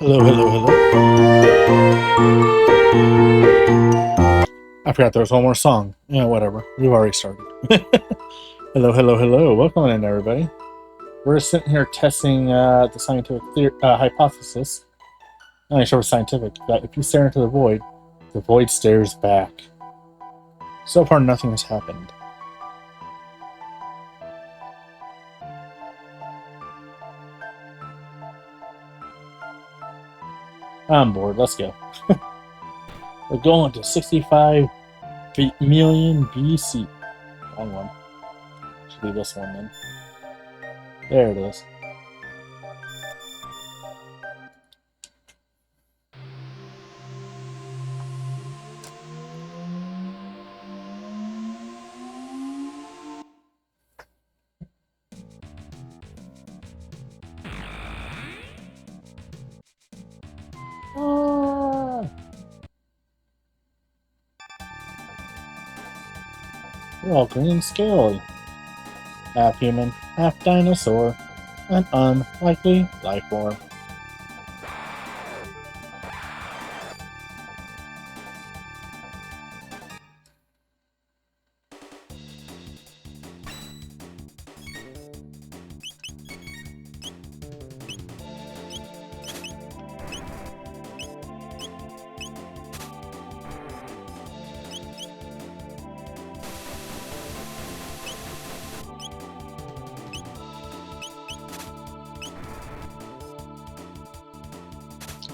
Hello, hello, hello. I forgot there was one more song. Yeah, whatever. We've already started. Hello, hello, hello. Welcome in, everybody. We're sitting here testing the scientific hypothesis. I'm not sure it's scientific, that if you stare into the void stares back. So far, nothing has happened. I'm bored. Let's go. We're going to 65 million BC. Wrong one. Should be this one then. There it is. Ah! They're all green and scaly. Half human, half dinosaur. An unlikely life form.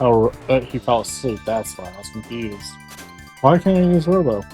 Oh, he fell asleep, that's why I was confused. Why can't I use Robo?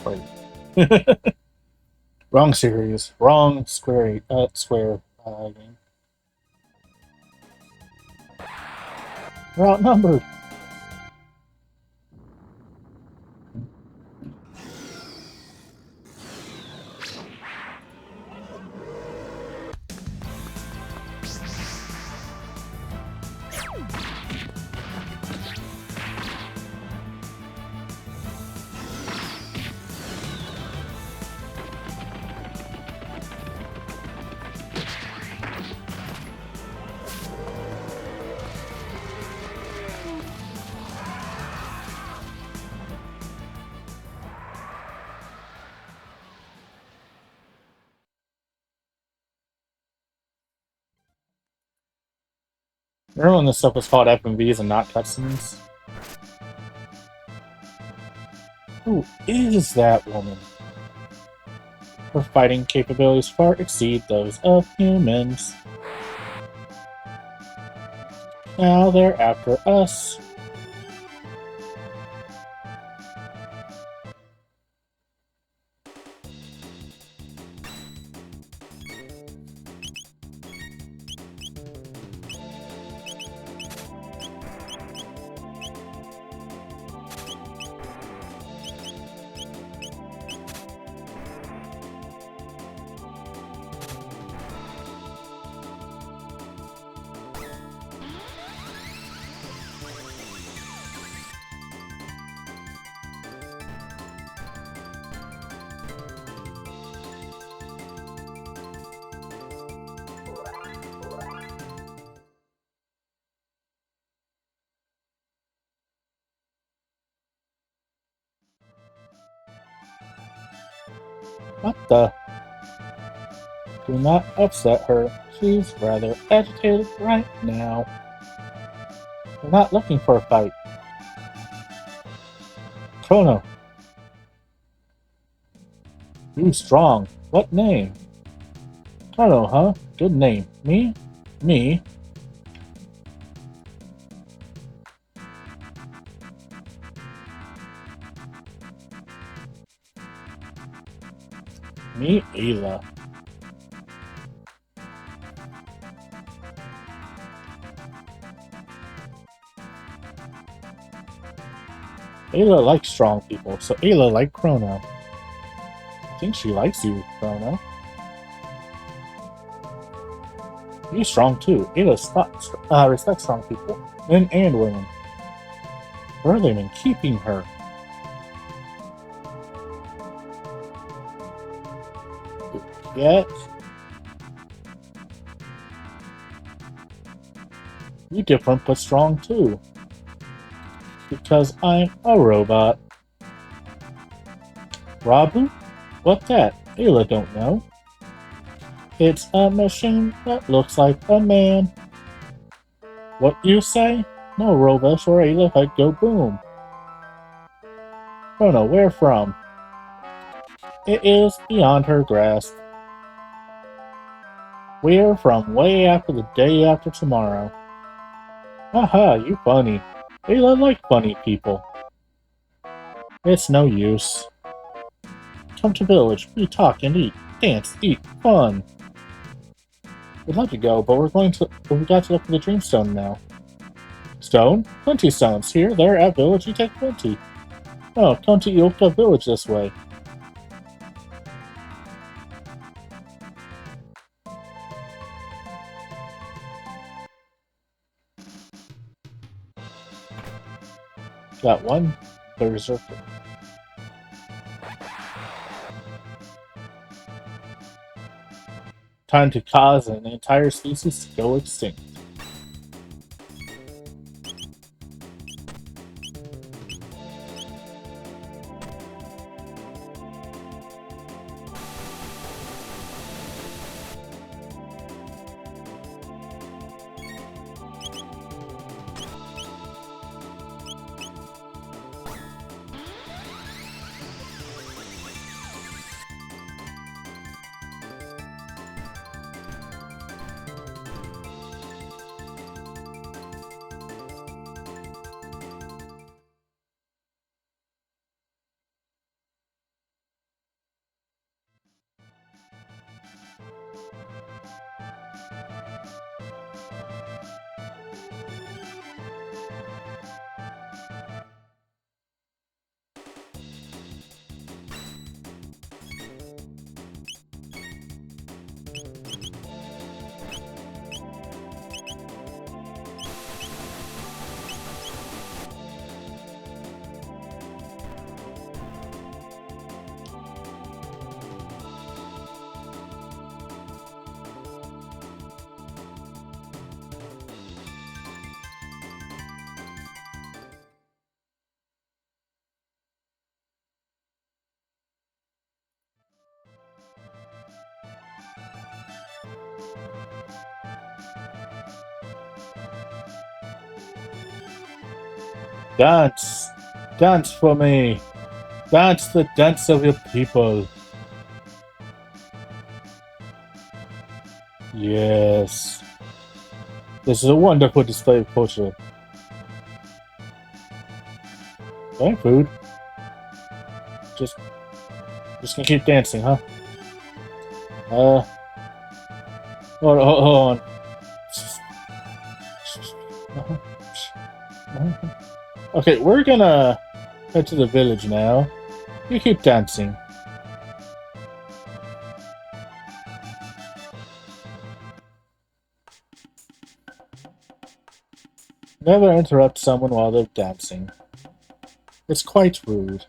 Wait. Wrong series. Wrong square game. We're outnumbered. Remember when this stuff was called FMVs and not cutscenes? Who is that woman? Her fighting capabilities far exceed those of humans. Now they're after us. What the? Do not upset her. She's rather agitated right now. We're not looking for a fight. Chrono. You strong. What name? Chrono, huh? Good name. Me? Me? Me either. Ayla likes strong people, so Ayla liked Chrono. I think she likes you, Chrono. You're strong too. Ayla respects strong people, men and women. Where are they been keeping her? Yet, you different but strong too. Because I'm a robot. Rabu? What that? Ayla don't know. It's a machine that looks like a man. What you say? No, Rovesh or Ayla head go boom. Oh no, where from? It is beyond her grasp. We're from way after the day after tomorrow. Haha, you funny. Ayla like funny people. It's no use. Come to village, we talk and eat, dance, eat, fun. We'd love to go, but we got to look for the Dreamstone now. Stone? 20 stones. Here, there, at village, you take 20. Oh, come to Yulka village this way. Got one berserker. Time to cause an entire species to go extinct. Dance! Dance for me! Dance the dance of your people! Yes. This is a wonderful display of culture. Thank food. Just gonna keep dancing, huh? Hold on. Okay, we're gonna head to the village now. You keep dancing. Never interrupt someone while they're dancing. It's quite rude.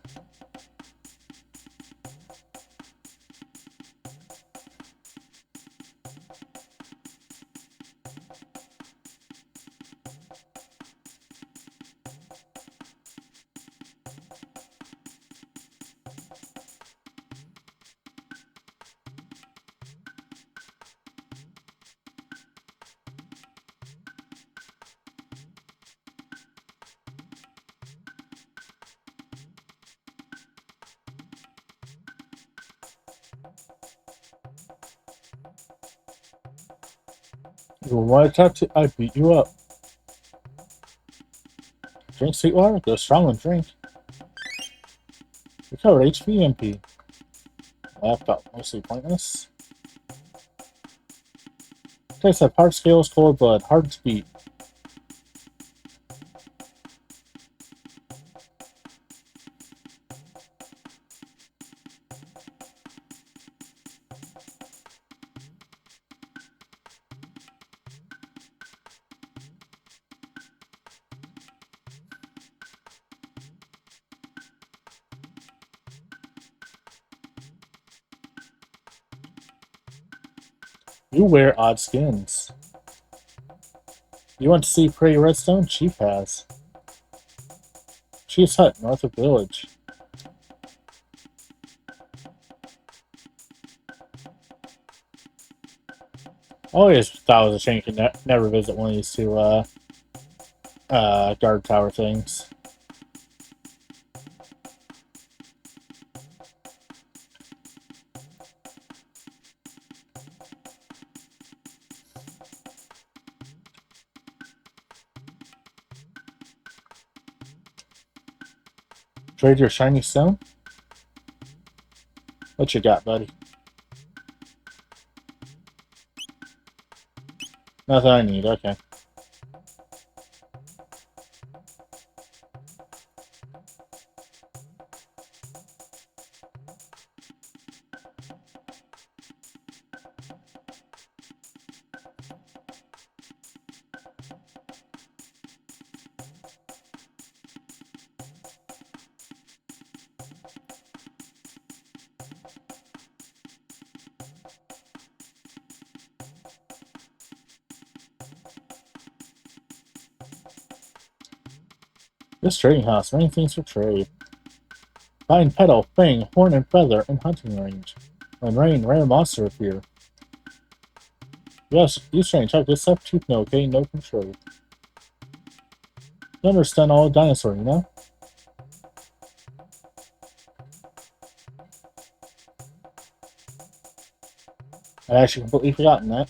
You want to talk to? I beat you up. Drink sweet water? Go strong and drink. Recover HP MP. Laptop, mostly pointless. Guys have hard scales, cold blood, hard to beat. You wear odd skins. You want to see pretty redstone? Chief has. Chief's Hut, north of village. I always thought it was a shame you could never visit one of these two guard tower things. Trade your shiny stone? What you got, buddy? Nothing I need, okay. This trading house, many things for trade. Vine petal, fang, horn and feather, and hunting range. When rain, rare monster appear. Yes, you trying to check this up? Cheap no, okay? No control. You understand all dinosaur, you know? I actually completely forgotten that.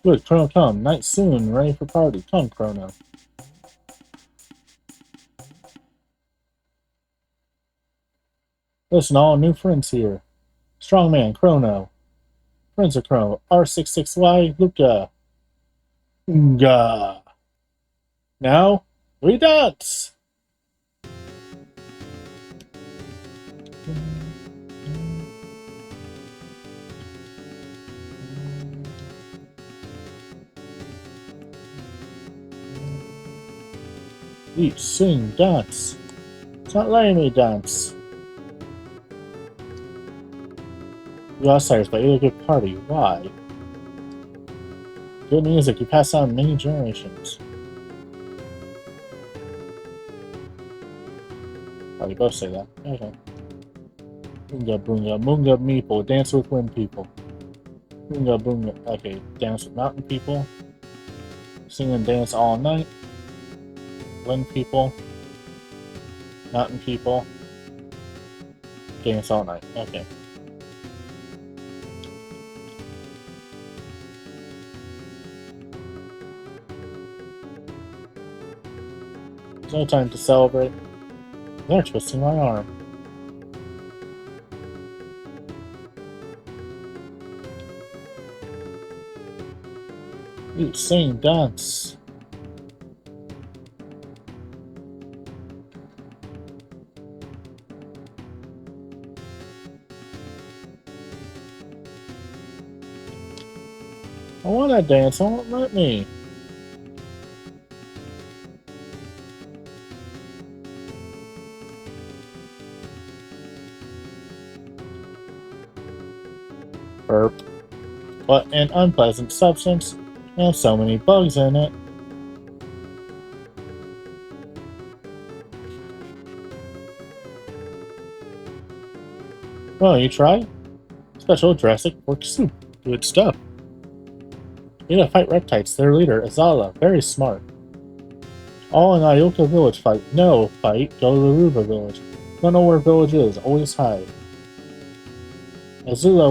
Good, Chrono, come. Night soon, ready for party. Come, Chrono. Listen, all new friends here. Strongman, Chrono. Friends of Chrono. R66Y, Luca. Nga. Now, we dance! Eat, sing, dance. It's not letting me dance. You outsiders, but you're a good party. Why? Good music, you pass down many generations. Oh, you both say that. Okay. Boonga boonga, moonga meeple, dance with wind people. Boonga boonga, okay, dance with mountain people. Sing and dance all night. Wind people. Mountain people. Dance all night, okay. There's no time to celebrate. They're twisting my arm. Eat, sing, dance. I want to dance, it won't let me. Burp. What an unpleasant substance, and so many bugs in it. Well, you try? Special Jurassic Pork Soup. Good stuff. You gotta fight reptiles. Their leader, Azala, very smart. All in Ioka village fight. No fight, go to Laruba village. Don't know where village is, always hide. Azala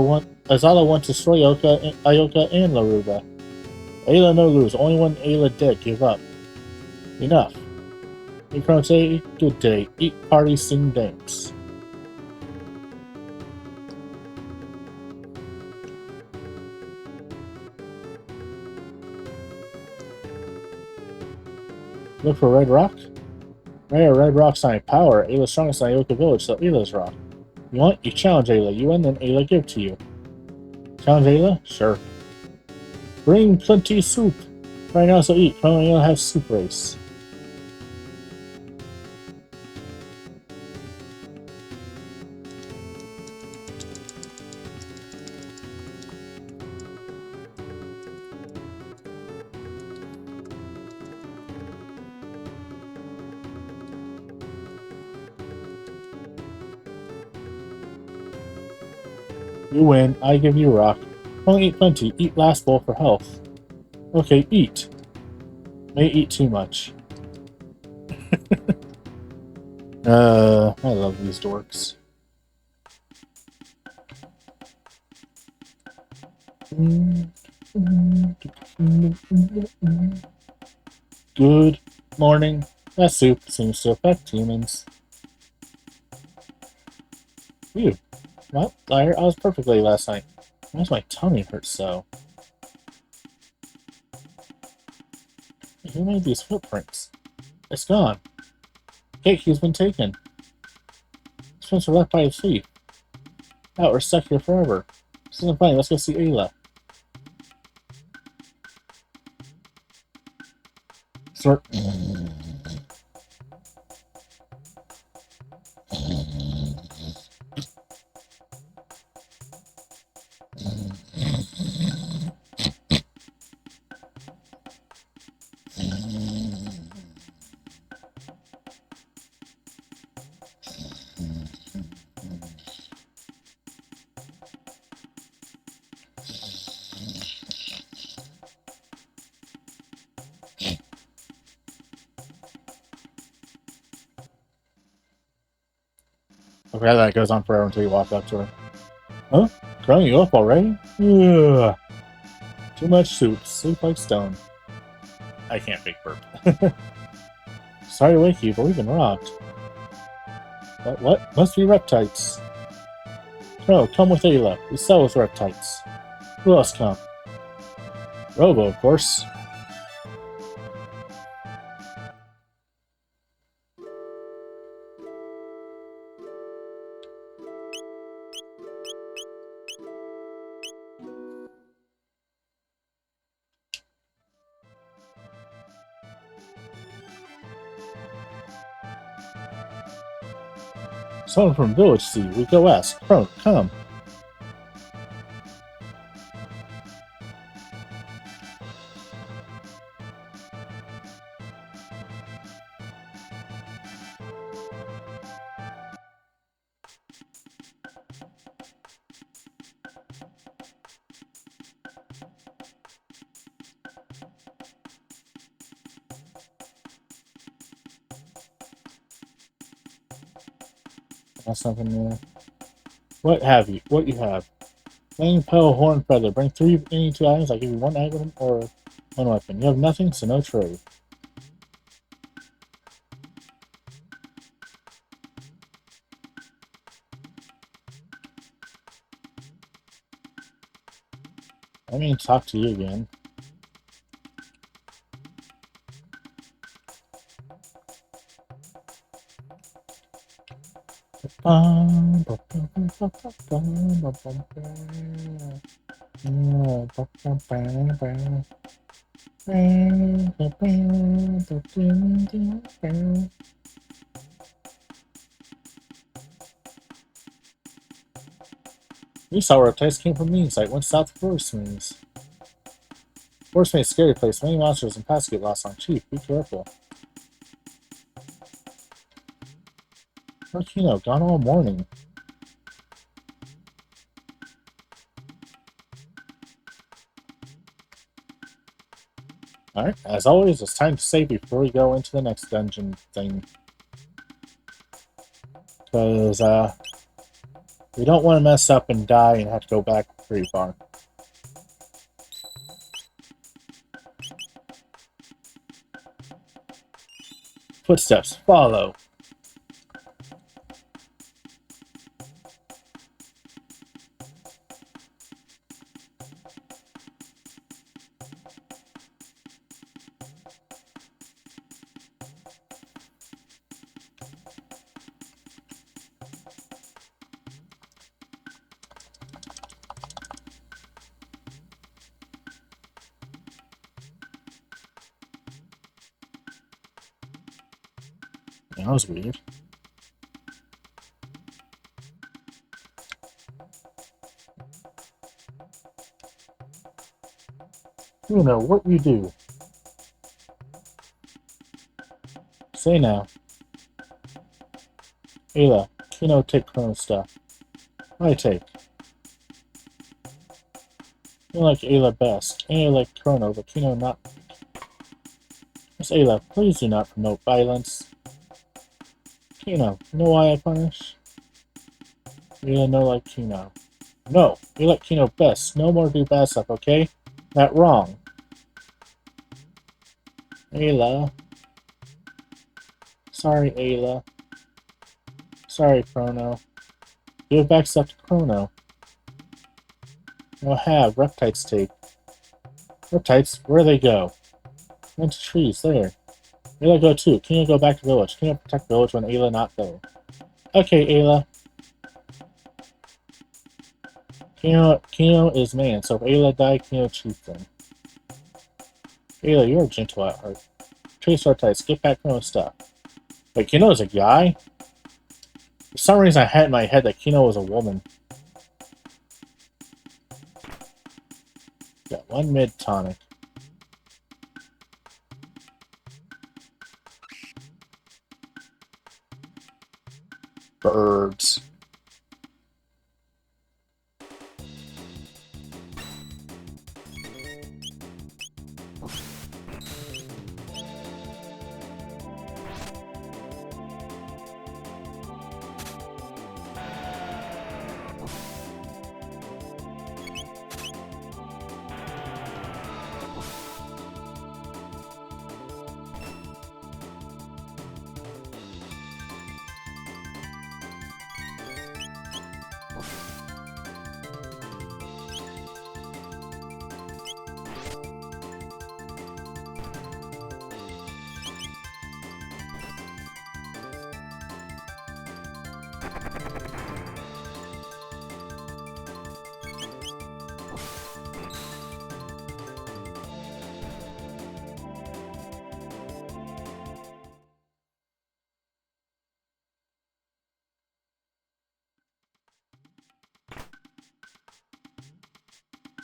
wants to destroy Ioka and Laruba. Ayla no lose, only one Ayla dead, give up. Enough. You can't say good day, eat, party, sing, dance. Look for Red Rock? Rare Red Rock sign power. Ayla's strongest in Ioka village, so Ayla's rock. You want? You challenge Ayla. You win, then Ayla give to you. Challenge Ayla? Sure. Bring plenty soup. Right now, so eat. Chrono, you'll have soup race. You win. I give you a rock. Only eat plenty. Eat last bowl for health. Okay, eat. May eat too much. I love these dorks. Good morning. That soup seems to affect humans. Phew. Well, I was perfectly last night. Why does my tummy hurt so? Who made these footprints? It's gone. Cake has been taken. Prints were left by a thief. Now we're stuck here forever. This isn't funny. Let's go see Ayla. Sort. Okay, that goes on forever until you walk up to her. Huh? Growing you up already? Ugh. Too much soup. Sleep like stone. I can't fake burp. Sorry to wake you, but we've been robbed. What? Must be reptites. No, come with Ayla. We sell with reptites. Who else come? Robo, of course. Someone from Village C. We go ask. Chrono, come. That's something new. What have you? What you have? Flaming Pearl Horn Feather. Bring 3 any 2 items. I give you 1 item or 1 weapon. You have nothing, so no trade. I mean, talk to you again. We saw reptiles came from Meanside, went south of Forest Maze. Forest Maze scary place. Many monsters and paths get lost on cheap. Be careful. Martino, gone all morning. Alright, as always, it's time to save before we go into the next dungeon thing. Because, we don't want to mess up and die and have to go back pretty far. Footsteps, follow. That was weird. You know what you do. Say now. Ayla, Kino take Chrono stuff. I take. You like Ayla best. Kino like Chrono, but Kino not. Miss Ayla, please do not promote violence. Kino, you know why I punish? Ayla no like Kino. No, you like Kino best. No more do bad stuff, okay? That wrong. Ayla. Sorry, Ayla. Sorry, Chrono. Give back stuff to Chrono. You'll have Reptites take. Reptites, where they go? Went to trees, there. Ayla go too. Kino go back to village. Kino protect village when Ayla not there. Okay, Ayla. Kino is man, so if Ayla die, Kino chieftain. Ayla, you're gentle at heart. Trace Reptites, get back Kino's stuff. Wait, Kino is a guy? For some reason I had in my head that Kino was a woman. Got one mid tonic. Birds.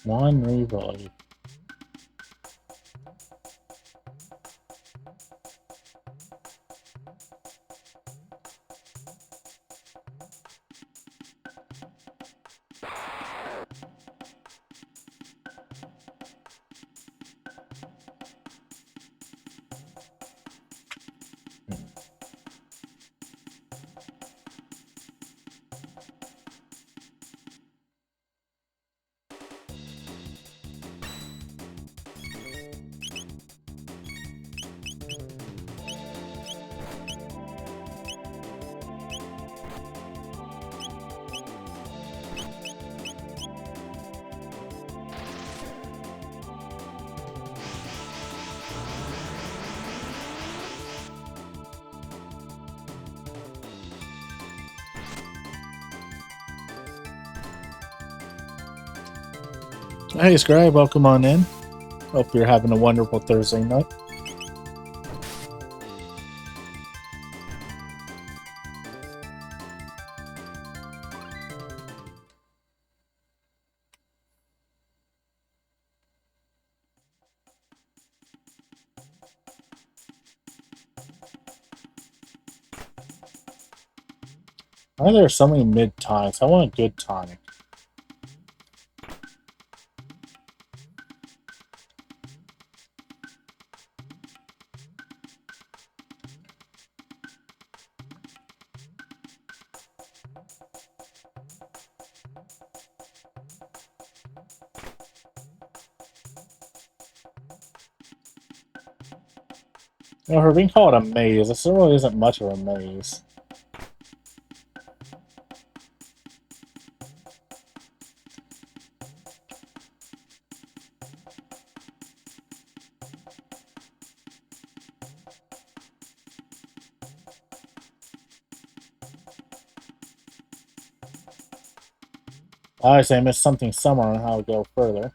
One revive. Hey, Scribe, welcome on in. Hope you're having a wonderful Thursday night. Why are there so many mid tonics? I want a good tonic. You know, for being called a maze, this really isn't much of a maze. Obviously, I missed something somewhere on how to go further.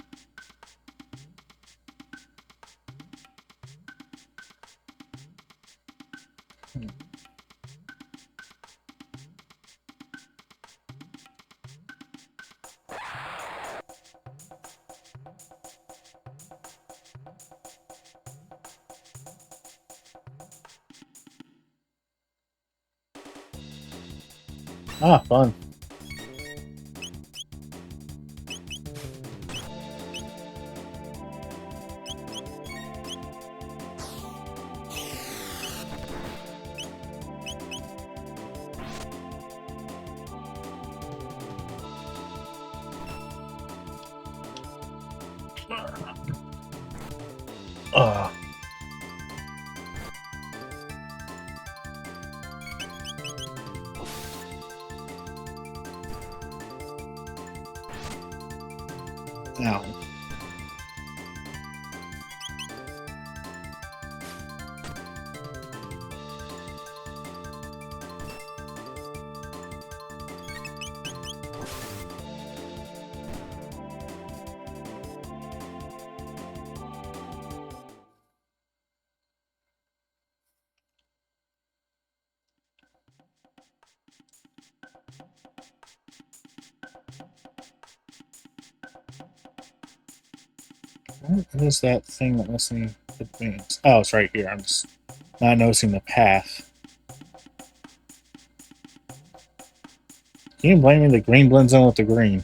Ah, fun. Ah. Ow. What is that thing that lets me advance? Oh, it's right here. I'm just not noticing the path. Can you blame me? The green blends in with the green.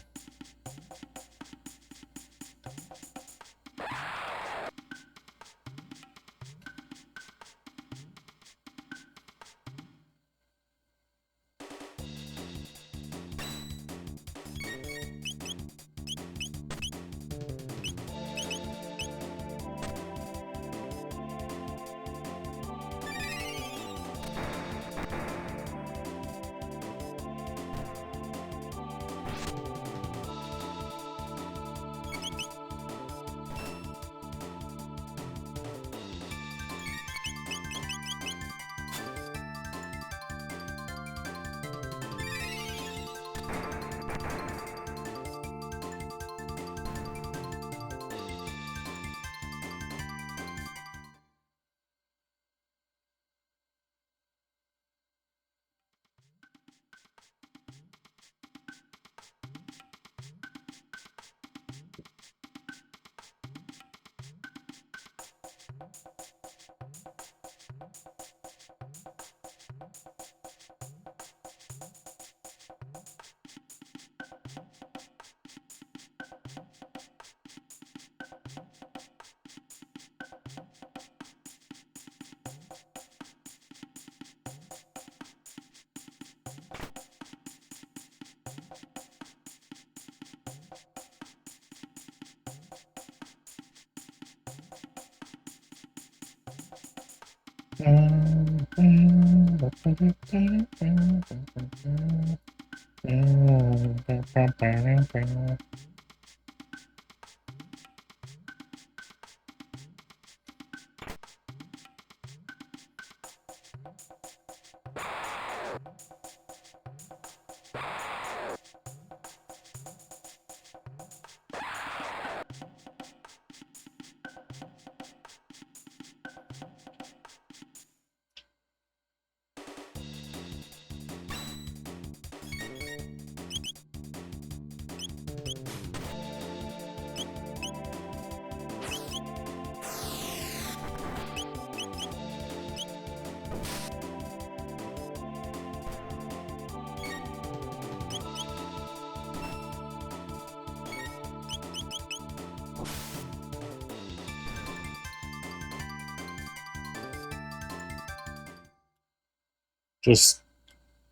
Just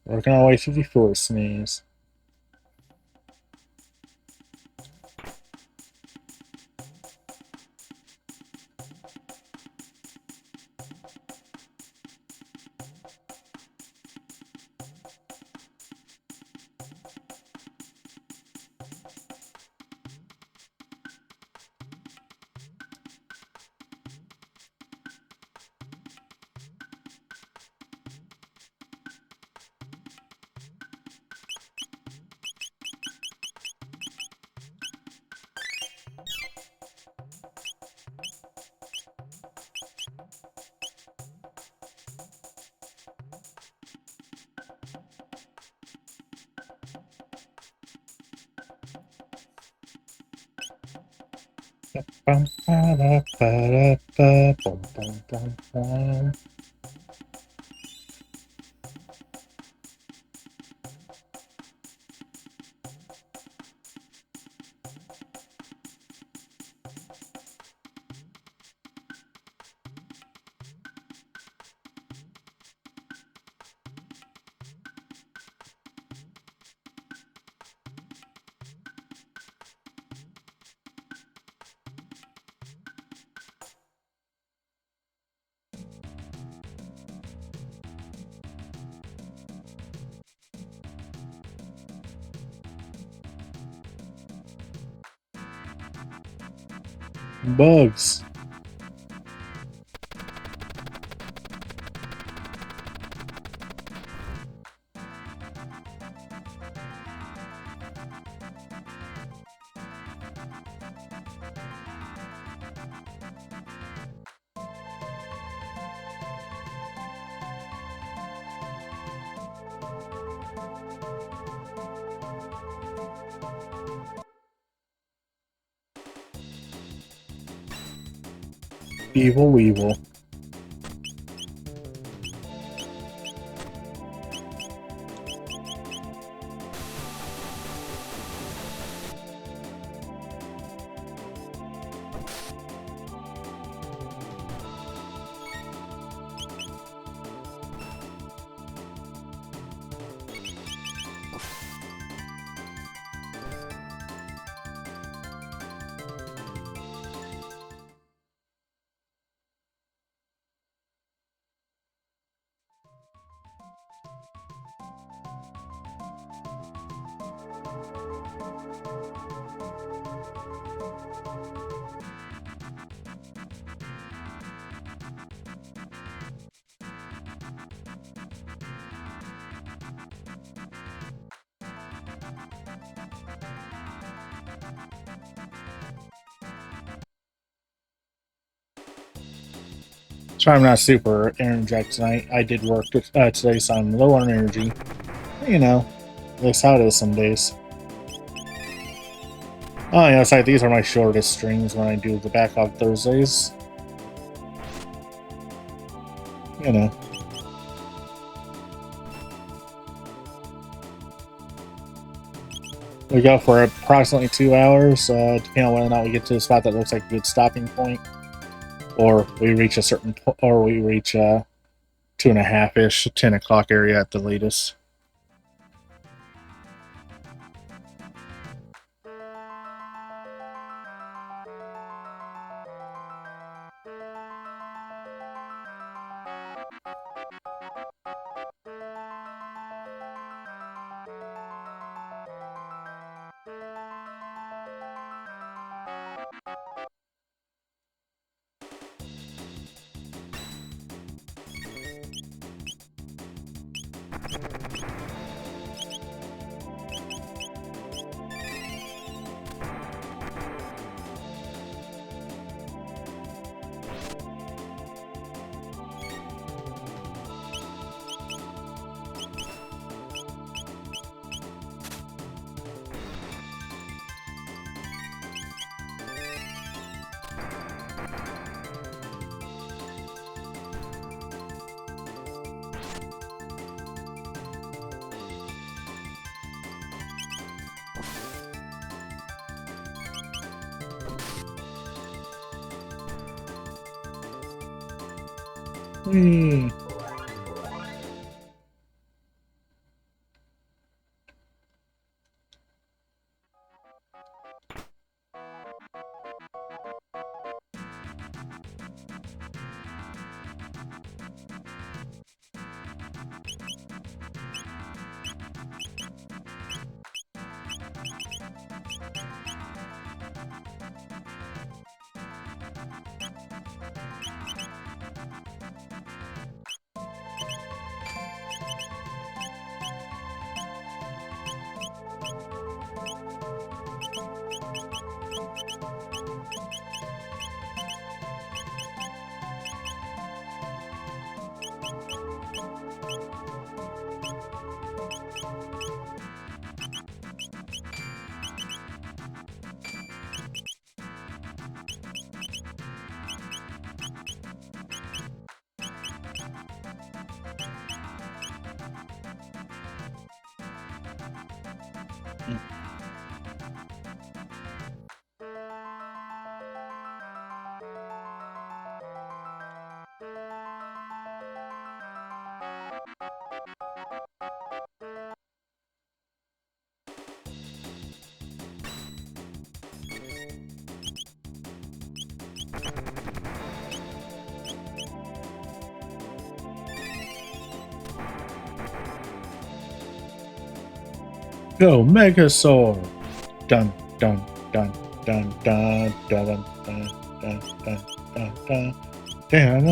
working our way through the forest maze. Bum. Bugs. Evil Weevil. So I'm not super energetic tonight. I did work today, so I'm low on energy. You know, that's how it is some days. Oh, yeah, it's like these are my shortest streams when I do the backlog Thursdays. You know. We go for approximately 2 hours, depending on whether or not we get to a spot that looks like a good stopping point, or we reach a certain or we reach 2.5-ish, 10 o'clock area at the latest. Hmm. Go Megasaur! Dun dun dun dun dun dun dun dun. dun, dun, dun, dun. I don't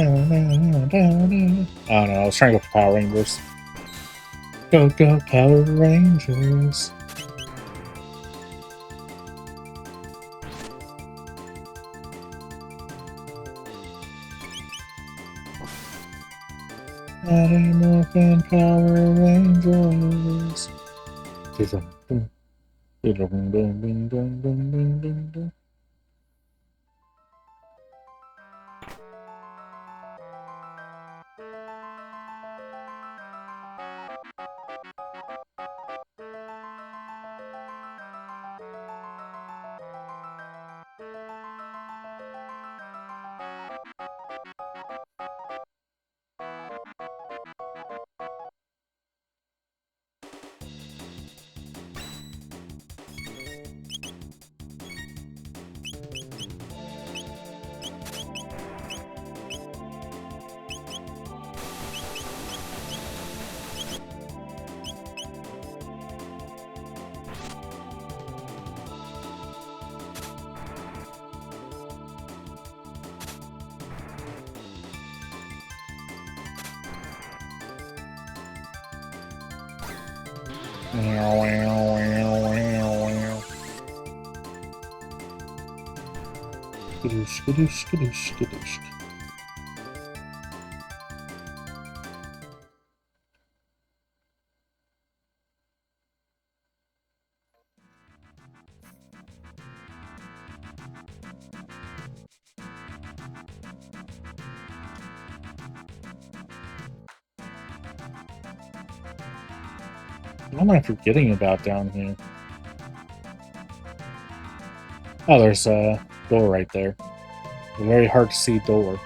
know, I was trying to go for Power Rangers. Go, go, Power Rangers. Mighty Morphin Power Rangers. Skadoosh, skadoosh, skadoosh, skadoosh. What am I forgetting about down here? Oh, there's a door right there. A very hard to see door.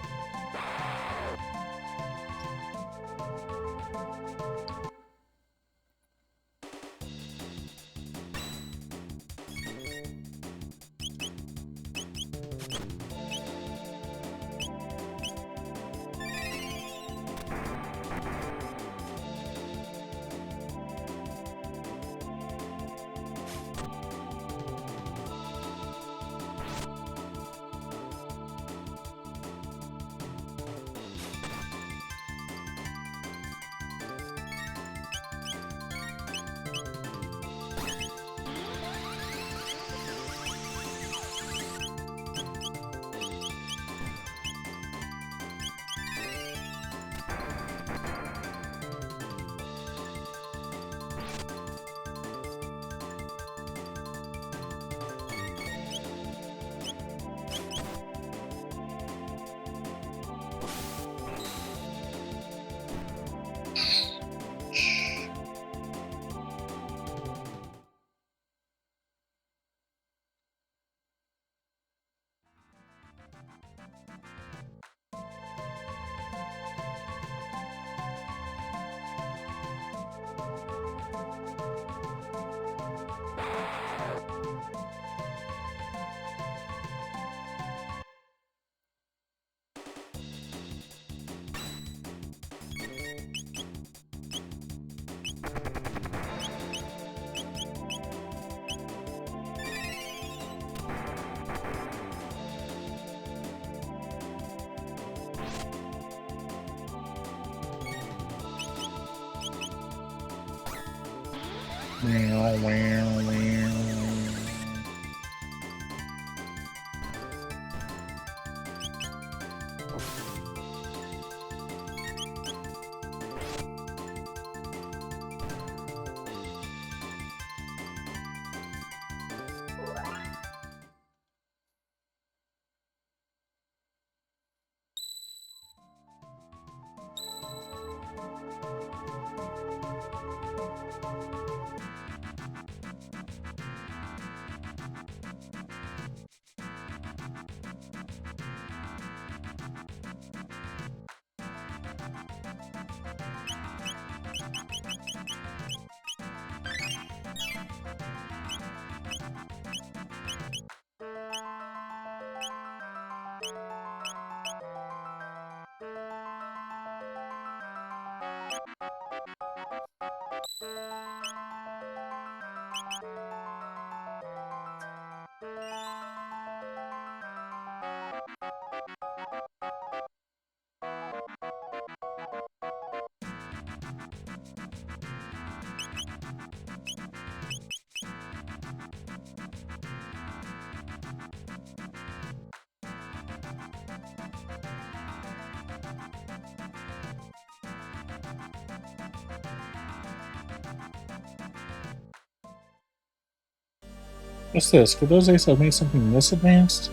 What's this? Could those apes have made something this advanced?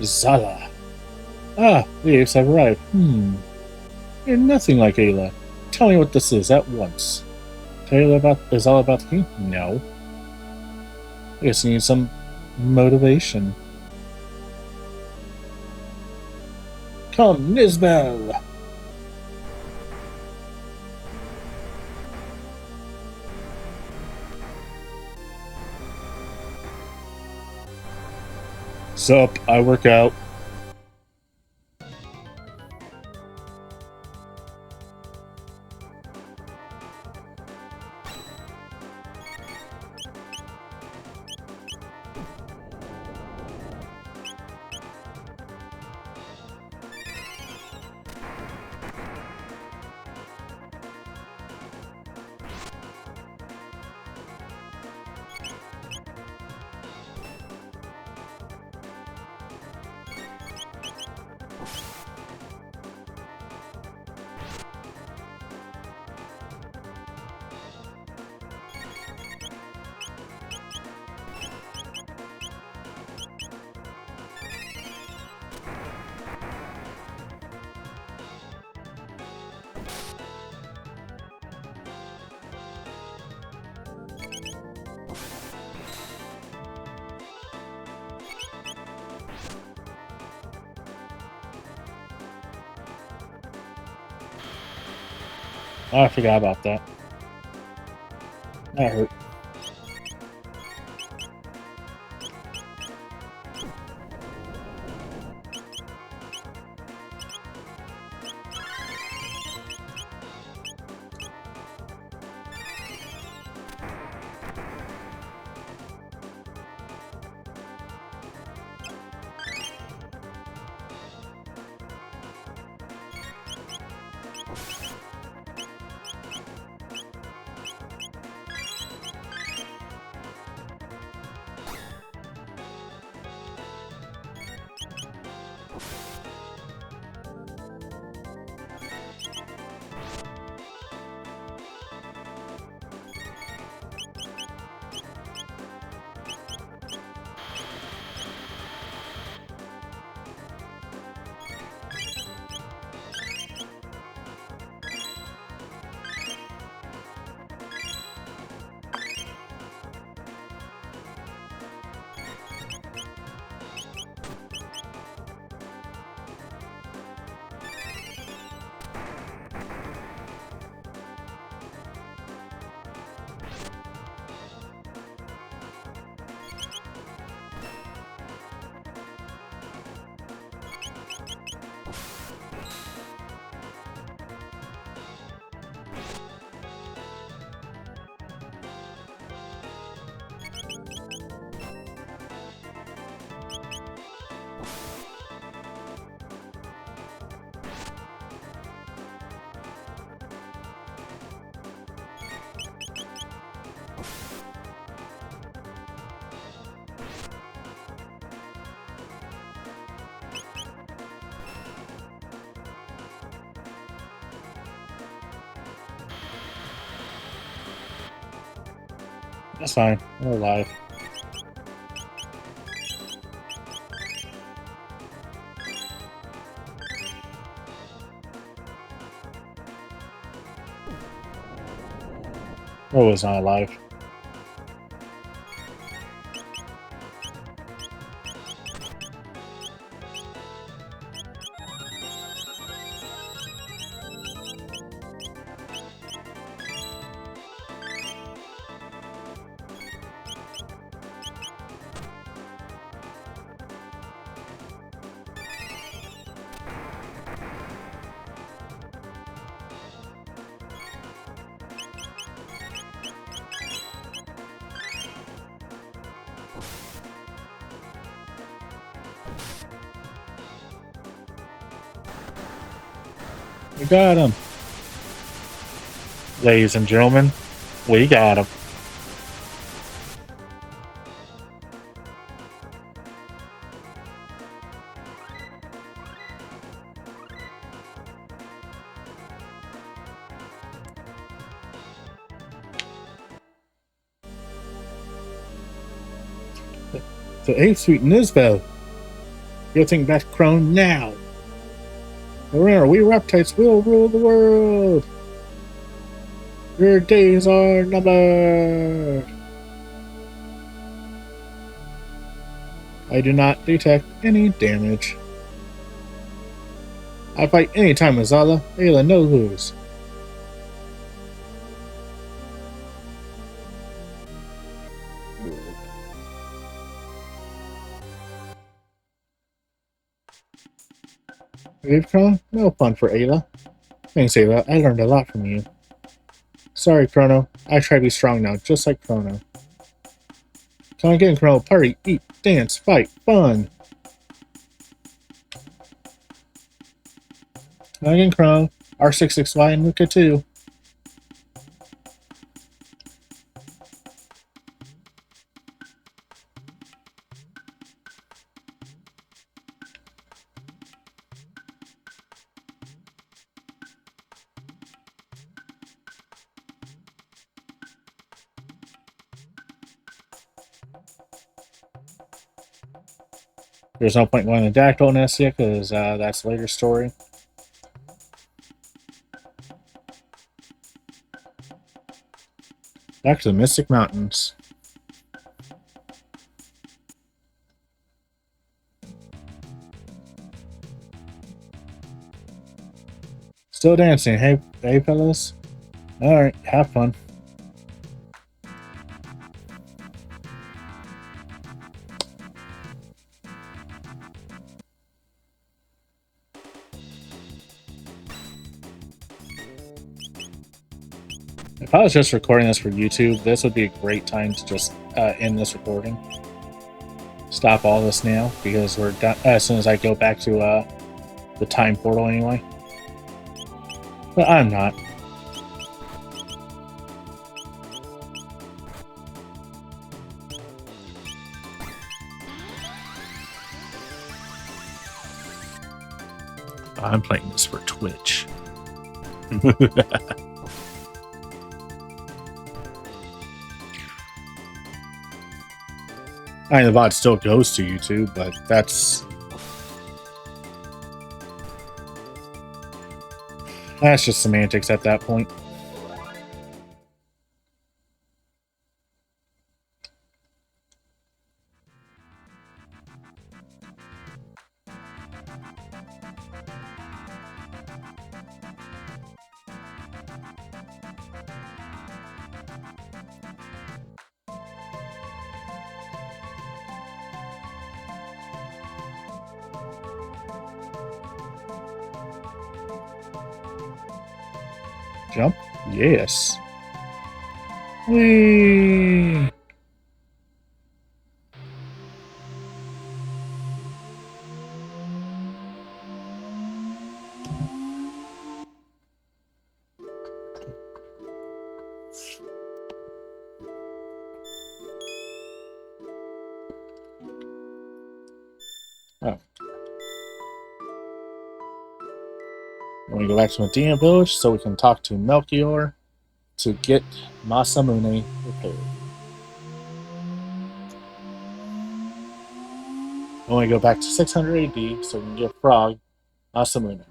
Zala. Ah, the apes have arrived. You're nothing like Ayla. Tell me what this is at once. Tell you about is all about the game? No. I guess you need some motivation. Come, Nisbel! Sup, I work out. Oh, I forgot about that. That hurt. That's fine. We're alive. Ro is not alive. We got him. Ladies and gentlemen, we got him. The 8th Suite in Isbel. Getting back Chrono now. Remember, we reptiles will rule the world. Your days are numbered. I do not detect any damage. I fight anytime with Zala. Ayla, no lose. Brave Chrono? No fun for Ayla. Thanks, Ayla. I learned a lot from you. Sorry, Chrono. I try to be strong now, just like Chrono. Come again, Chrono. Party, eat, dance, fight, fun. Come again, Chrono. R66Y and Luca too. There's no point going to Dactyl Nest yet, because that's a later story. Back to the Mystic Mountains. Still dancing, hey fellas? Alright, have fun. If I was just recording this for YouTube, this would be a great time to just end this recording. Stop all this now, because we're done as soon as I go back to the time portal anyway. But I'm not. I'm playing this for Twitch. I mean, the VOD still goes to YouTube, but that's just semantics at that point. Jump? Yes. Whee! Oh. Let me go back to Medina Village so we can talk to Melchior to get Masamune repaired. I want to go back to 600 AD so we can get Frog Masamune.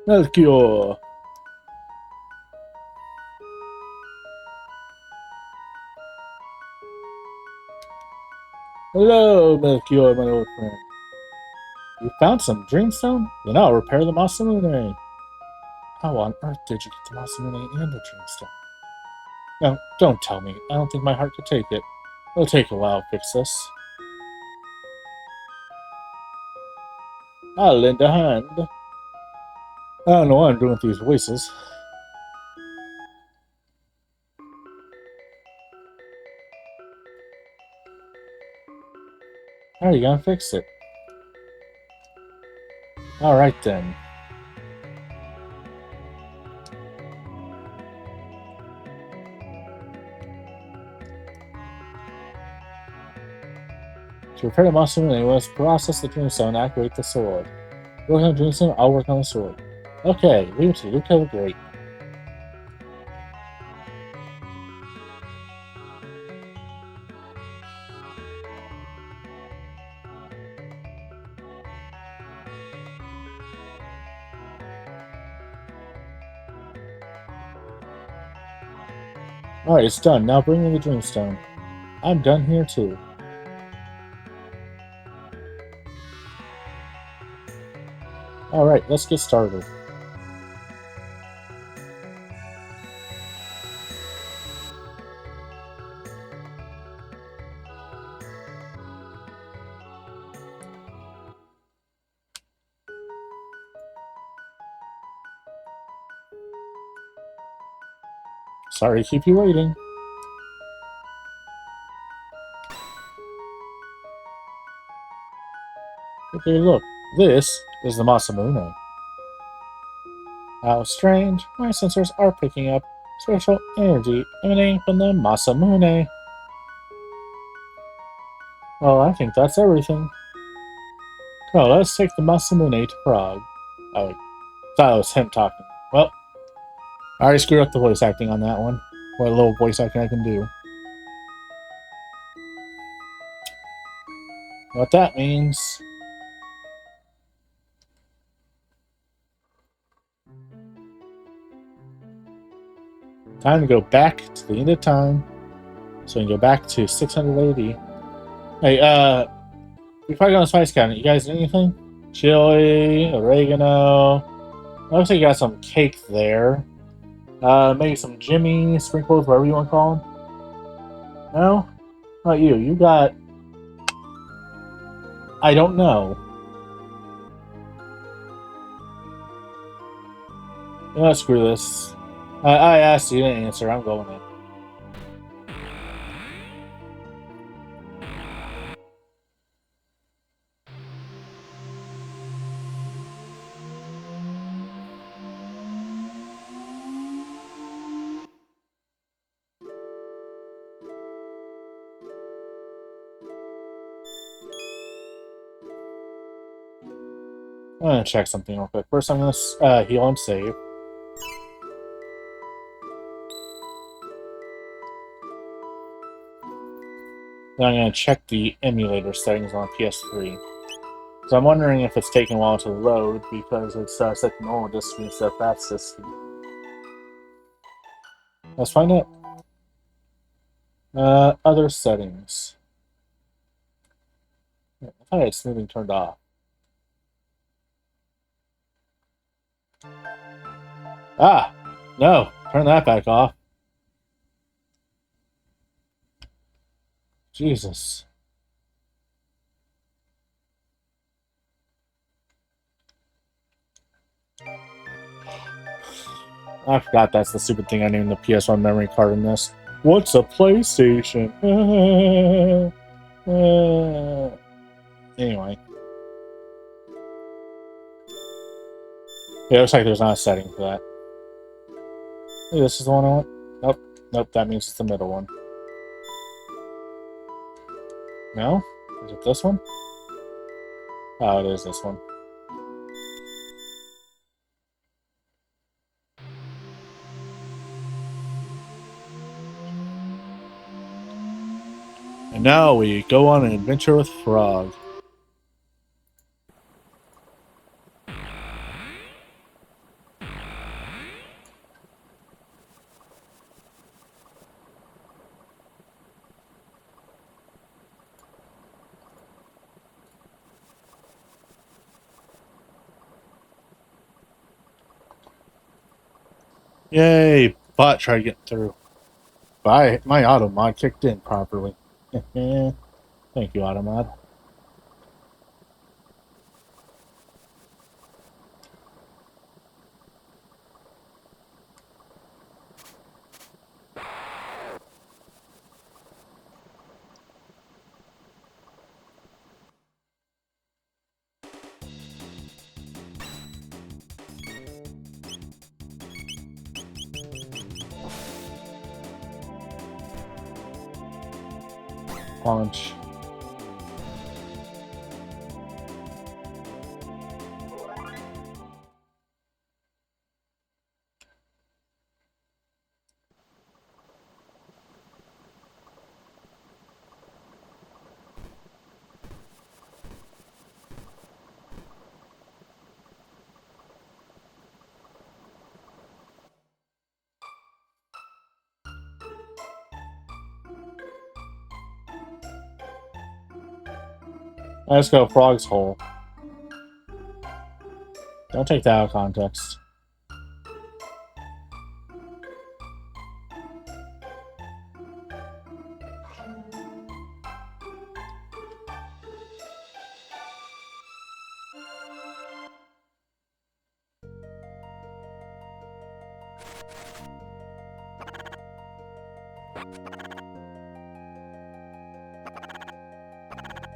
Melchior! Hello, Melchior, my old friend. You found some Dreamstone? Then I'll repair the Masamune. How on earth did you get the Masamune and the Dreamstone? No, don't tell me. I don't think my heart could take it. It'll take a while to fix this. I'll lend a hand. I don't know what I'm doing with these voices. How are you gonna fix it? Alright then. To repair the Masamune, we must process the Dreamstone and activate the sword. You work on the Dreamstone, I'll work on the sword. Okay, leave it to you. Okay, great. Alright, it's done. Now bring me the Dreamstone. I'm done here too. Alright, let's get started. Sorry to keep you waiting. Okay, look. This is the Masamune. How strange. My sensors are picking up spiritual energy emanating from the Masamune. Well, I think that's everything. Oh, let's take the Masamune to Prague. Oh, thought it was him talking. Well, I already screwed up the voice acting on that one. What little voice acting I can do. What that means... time to go back to the end of time. So we can go back to 680. Hey, before I go on the spice cabinet, you guys need anything? Chili, oregano. Looks like you got some cake there. Maybe some Jimmy, sprinkles, whatever you want to call them. No? How about you? You got... I don't know. You know what, screw this. I asked you, you didn't answer. I'm going in. I'm gonna check something real quick. First, I'm gonna heal and save. Then I'm gonna check the emulator settings on PS3. So I'm wondering if it's taking a while to load because it's set to normal disk instead of fast disk. Let's find out. Other settings. I thought I had smoothing turned off. Ah! No! Turn that back off. Jesus. I forgot that's the stupid thing I named the PS1 memory card in this. What's a PlayStation? Anyway. Yeah, it looks like there's not a setting for that. Hey, this is the one I want? Nope. Nope, that means it's the middle one. No? Is it this one? Oh, it is this one. And now we go on an adventure with Frog. Yay! Bot tried to get through. But my auto mod kicked in properly. Thank you, auto mod. Launch. Let's go Frog's Hole. Don't take that out of context.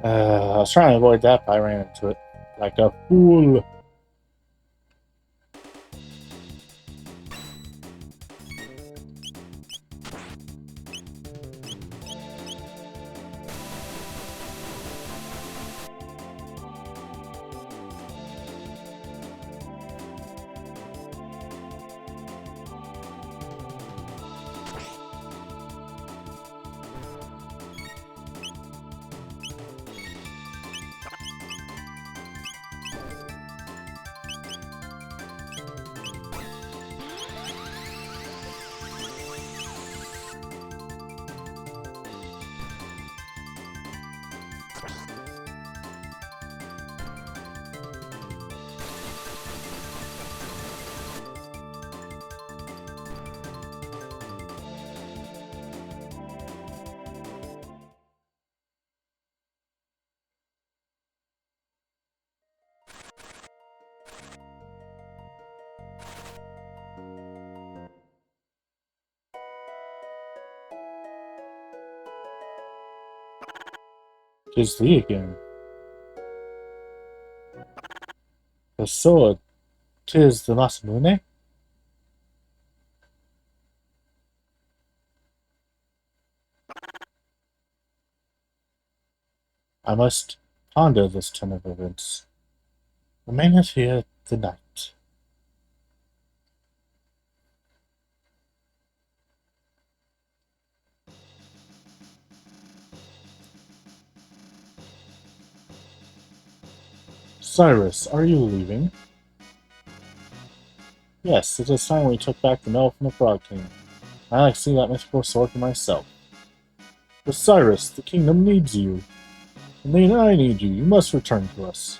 I was trying to avoid that, but I ran into it like a fool. Tis thee again. The sword, tis the Masamune? I must ponder this turn of events. Remaineth here the night. Cyrus, are you leaving? Yes, it is time we took back the medal from the Frog King. I like to see that mythical sword for myself. But Cyrus, the kingdom needs you. And then I need you. You must return to us.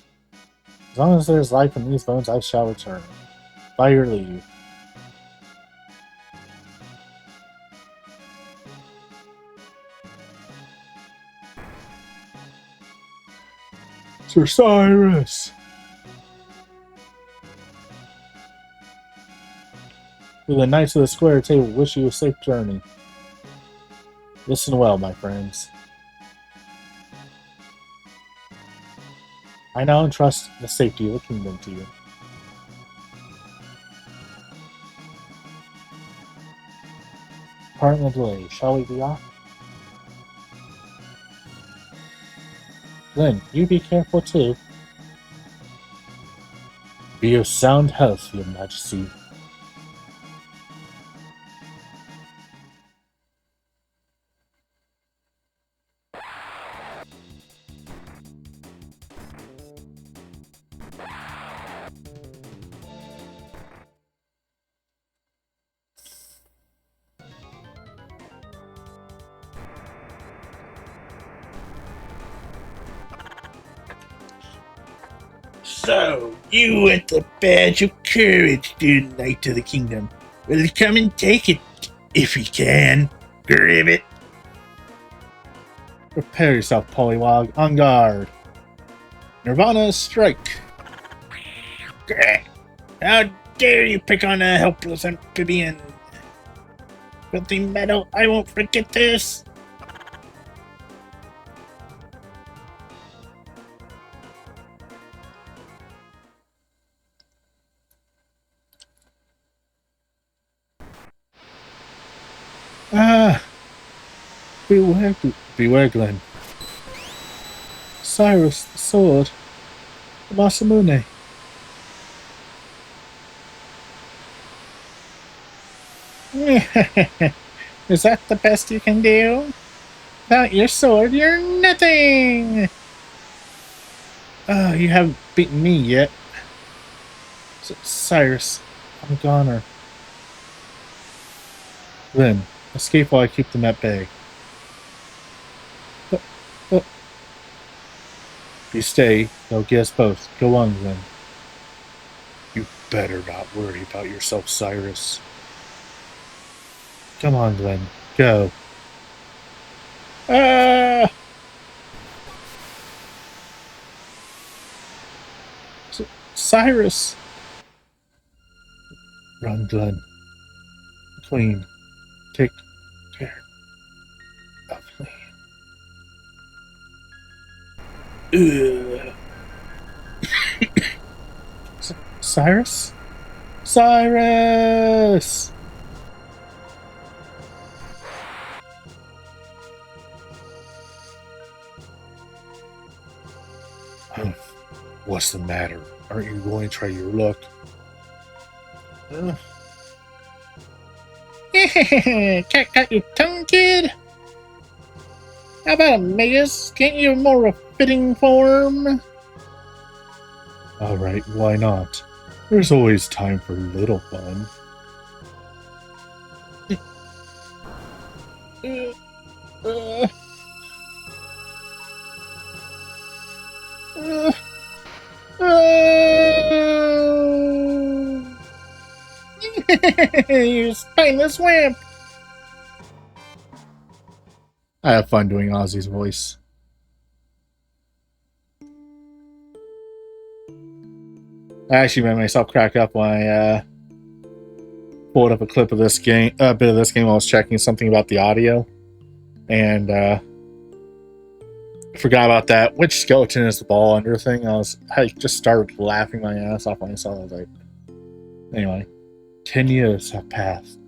As long as there is life in these bones, I shall return. By your leave. Sir Cyrus! The Knights of the Square Table wish you a safe journey. Listen well, my friends. I now entrust the safety of the kingdom to you. Pardon the delay. Shall we be off? Glenn, you be careful too. Be of sound health, your majesty. So, you want the badge of courage, dear Knight of the Kingdom. Well, come and take it, if you can. Grab it. Prepare yourself, Polywog. On guard. Nirvana, strike. How dare you pick on a helpless amphibian? Filthy metal, I won't forget this. Ah! Beware, Glenn. Cyrus, the sword. The Masamune. Is that the best you can do? Without your sword, you're nothing! You haven't beaten me yet. Cyrus, I'm a goner. Glenn, escape while I keep them at bay. you stay, they'll get us both. Go on, Glenn. You better not worry about yourself, Cyrus. Come on, Glenn. Go. Ah! Cyrus! Run, Glenn. Queen, take care of me. Ugh. Cyrus? Cyrus! What's the matter? Aren't you going to try your luck? Cat got your tongue, kid? How about a magus? Can't you have more of a fitting form? Alright, why not? There's always time for a little fun. You spineless wimp! I have fun doing Ozzy's voice. I actually made myself crack up when I pulled up a clip of this game, a bit of this game while I was checking something about the audio, and forgot about that. Which skeleton is the ball under thing? I just started laughing my ass off when I saw it. I was like, anyway, 10 years have passed.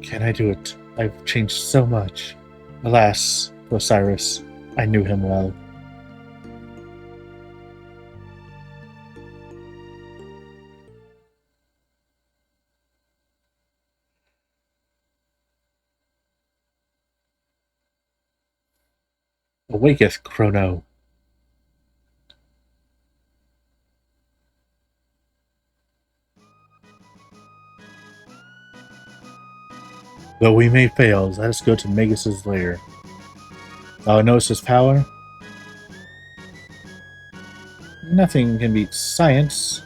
Can I do it? I've changed so much. Alas, Osiris, I knew him well. Awaketh, Chrono. Though we may fail, let us go to Magus's lair. Thou knowest his power? Nothing can beat science.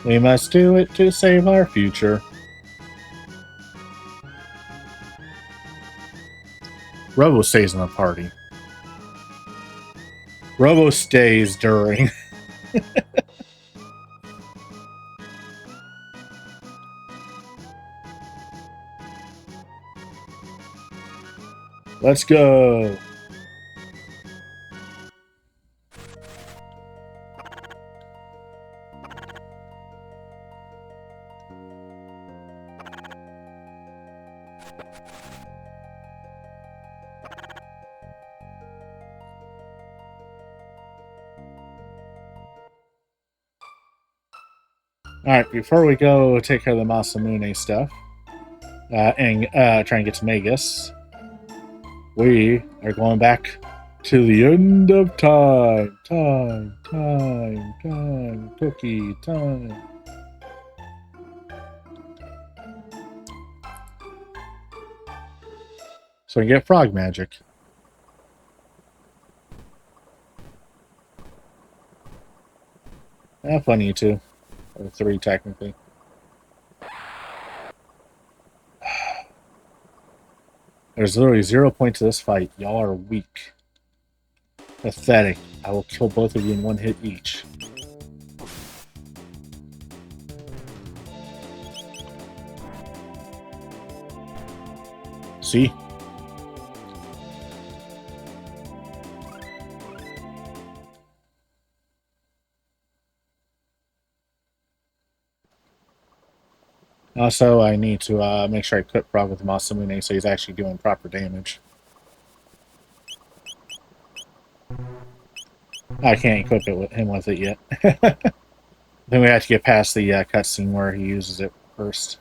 We must do it to save our future. Robo stays in the party. Robo stays during. Let's go. Alright, before we go take care of the Masamune stuff, and try and get to Magus, we are going back to the end of time. Time, cookie time. So we get frog magic. Funny, you two. Or three, technically. There's literally 0 point to this fight. Y'all are weak. Pathetic. I will kill both of you in one hit each. See? Also, I need to make sure I equip Frog with Masamune so he's actually doing proper damage. I can't equip it with him with it yet. Then we have to get past the cutscene where he uses it first.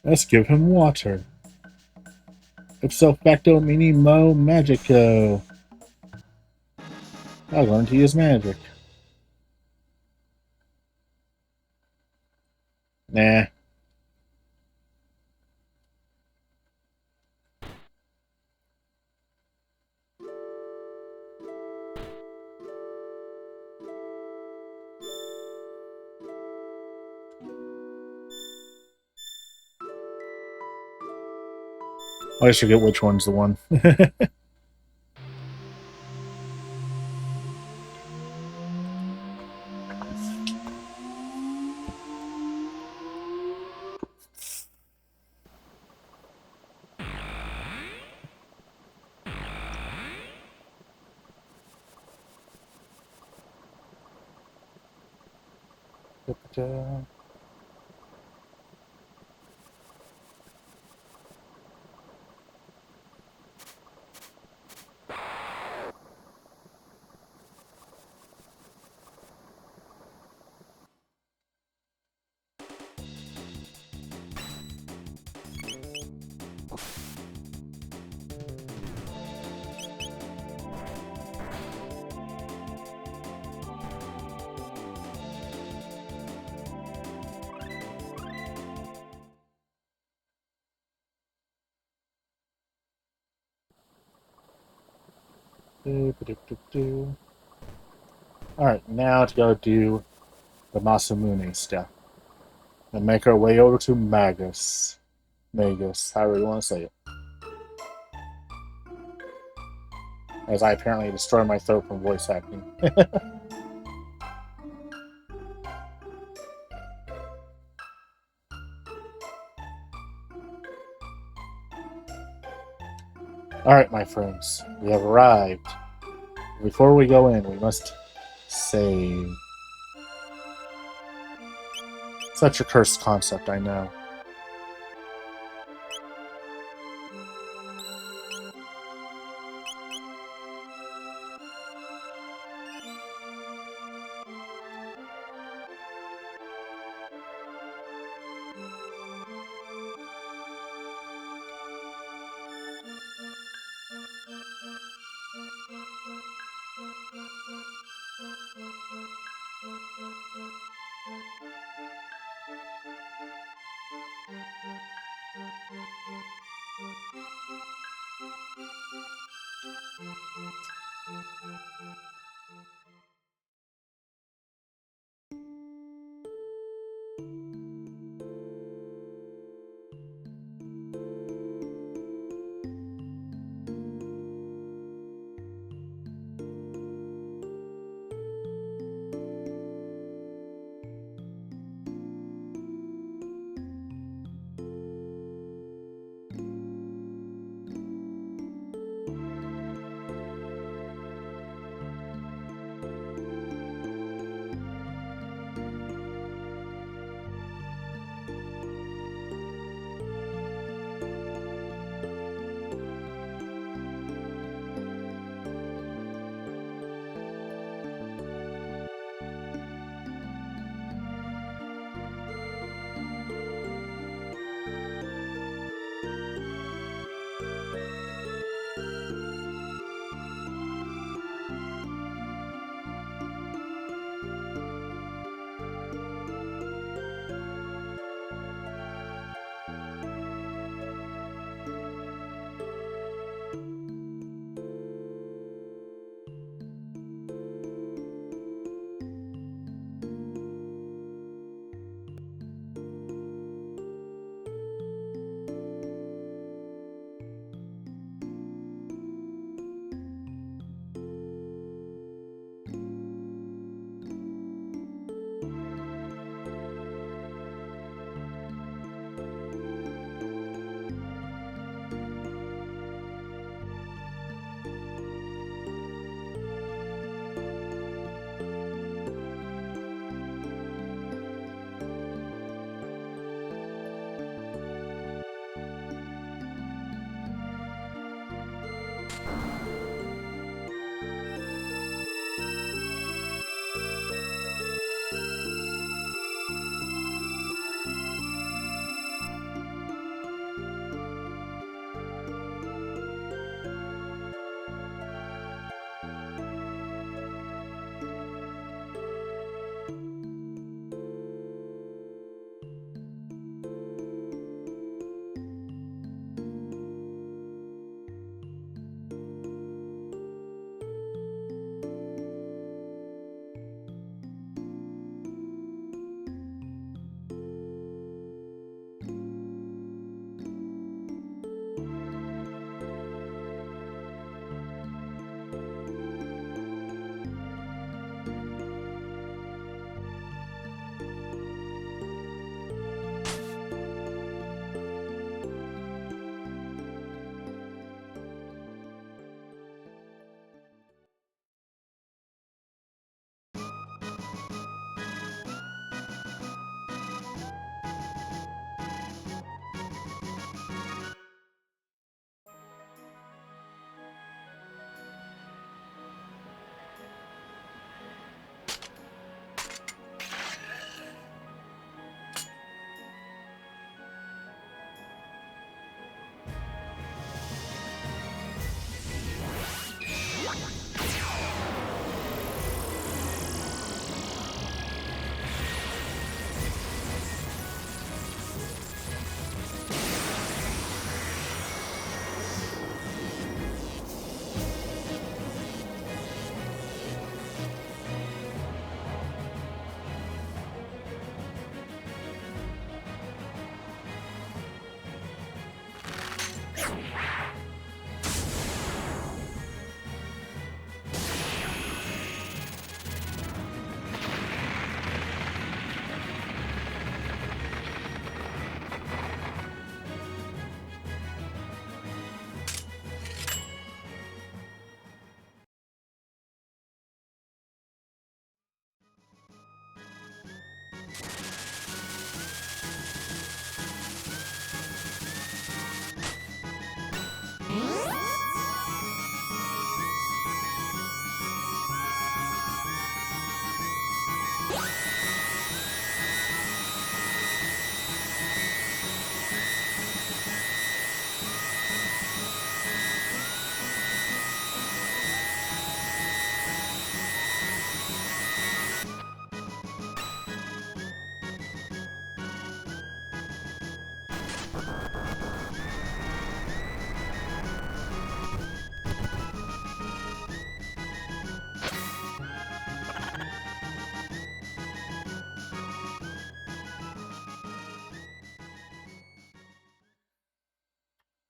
Let's give him water. Ipso facto minimo magico. I learned to use magic. Nah. I should get which one's the one. Alright, now to go do the Masamune stuff. And make our way over to Magus. Magus, however you want to say it. As I apparently destroy my throat from voice acting. Alright, my friends, we have arrived. Before we go in, we must save. Such a cursed concept, I know.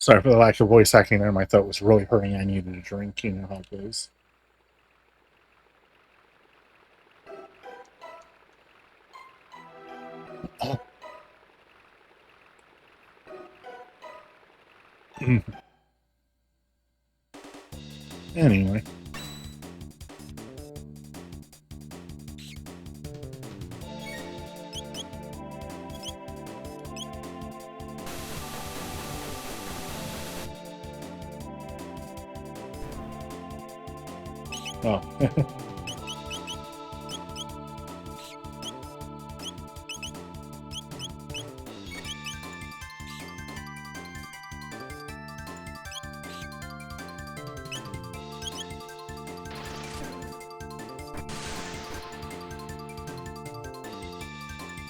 Sorry for the lack of voice acting there. My throat was really hurting. I needed a drink. You know how it goes. Anyway. Oh.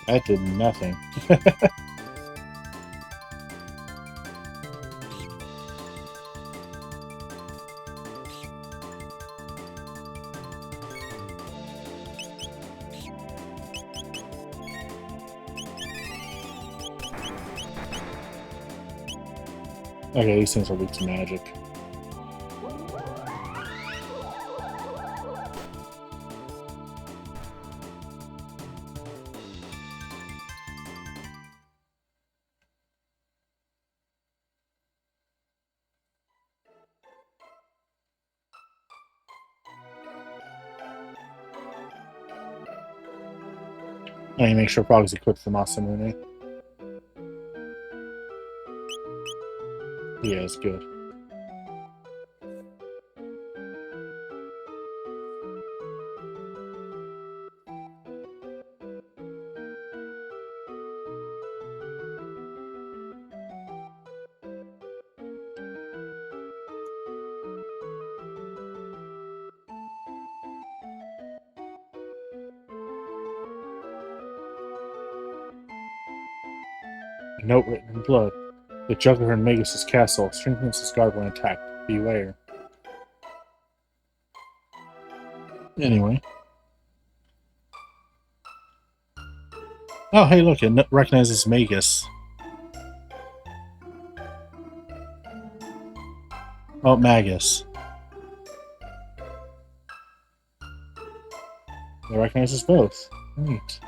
That did nothing. Okay, these things are weak to magic. I need to make sure Frog's equipped for Masamune. Yeah, it's good. A note written in blood. The juggler in Magus' castle strengthens his guard when attacked. Beware. Anyway. Oh, hey, look, it recognizes Magus. Oh, Magus. It recognizes both. Neat.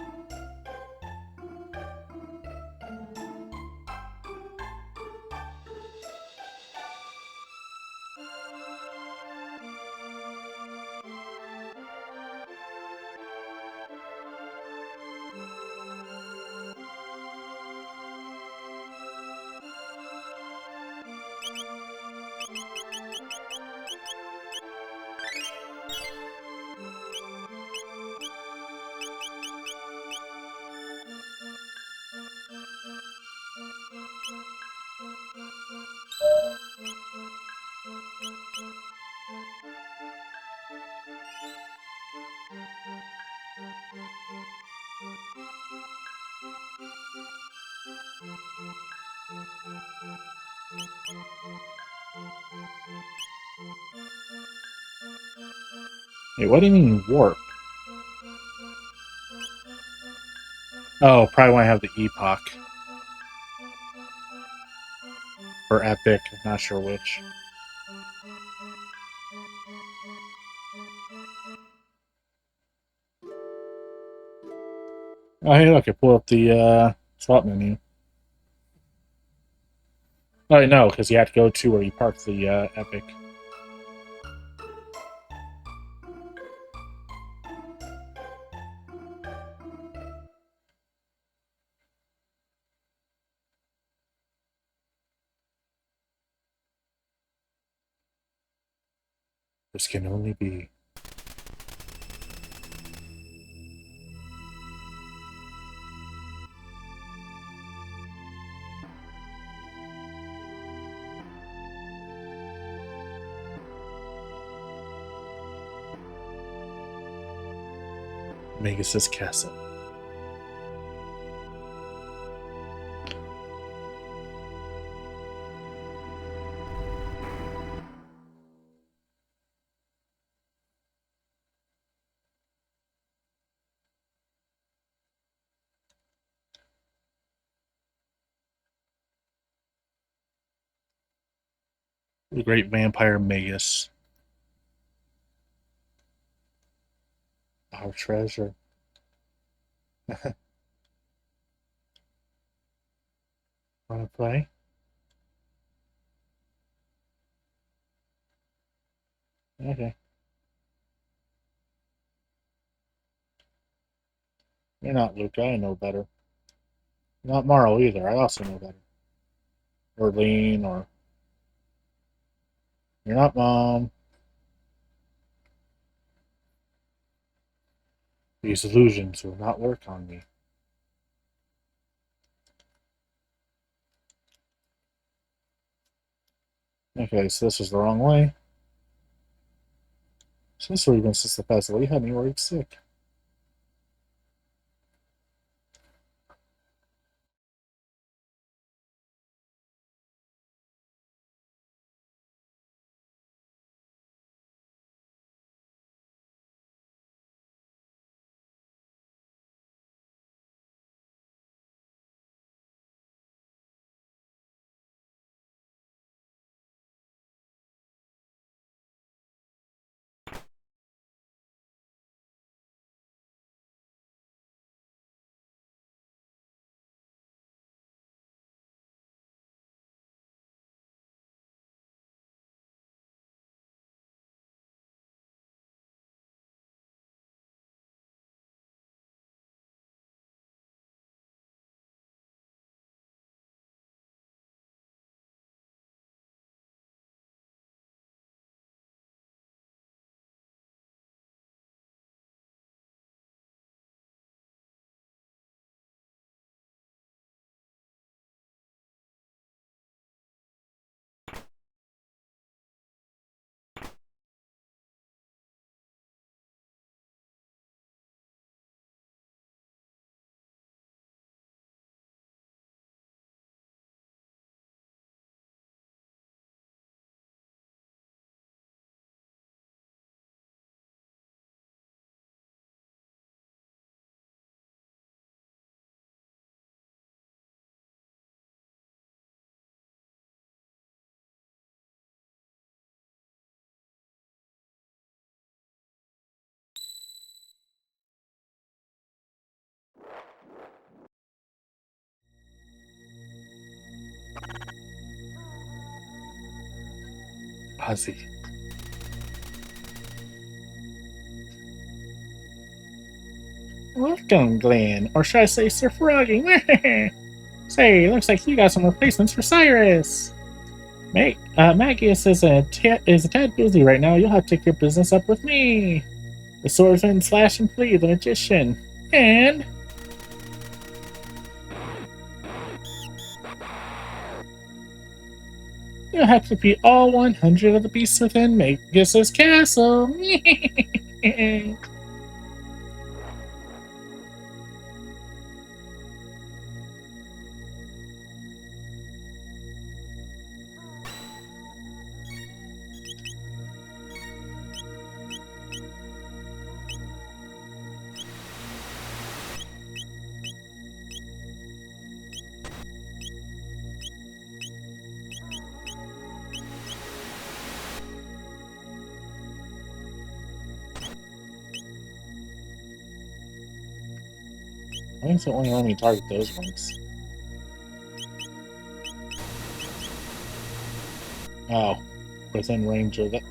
Wait, what do you mean warp? Oh, probably want to have the epoch. Or epic, not sure which. Oh, hey, look, I pulled up the swap menu. Oh, no, because you have to go to where you park the epic. This can only be. Magus' castle. The great vampire Magus. Our treasure. Wanna play? Okay. You're not Luca, I know better. You're not Marl either, I also know better. Or Lean, or... You're not Mom. These illusions will not work on me. Okay, so this was the wrong way. So this would have been since the festival. You had me worried sick. Ozzy. Welcome, Glenn. Or should I say Sir Froggy? Say, looks like you got some replacements for Cyrus. Magius is a tad busy right now. You'll have to take your business up with me. The swordsman Slash and Flea, the magician. And... you'll have to defeat all 100 of the beasts within Magus's castle. Why does it only let me target those ones? Oh, within range of it.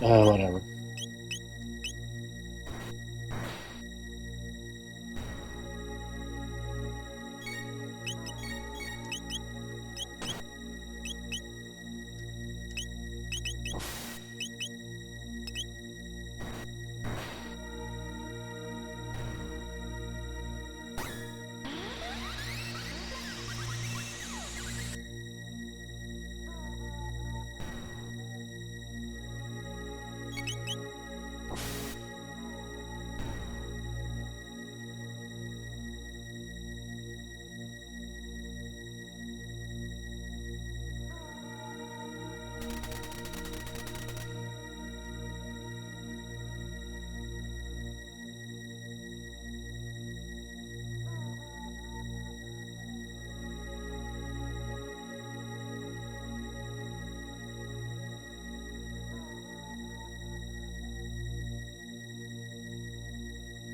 Oh, whatever.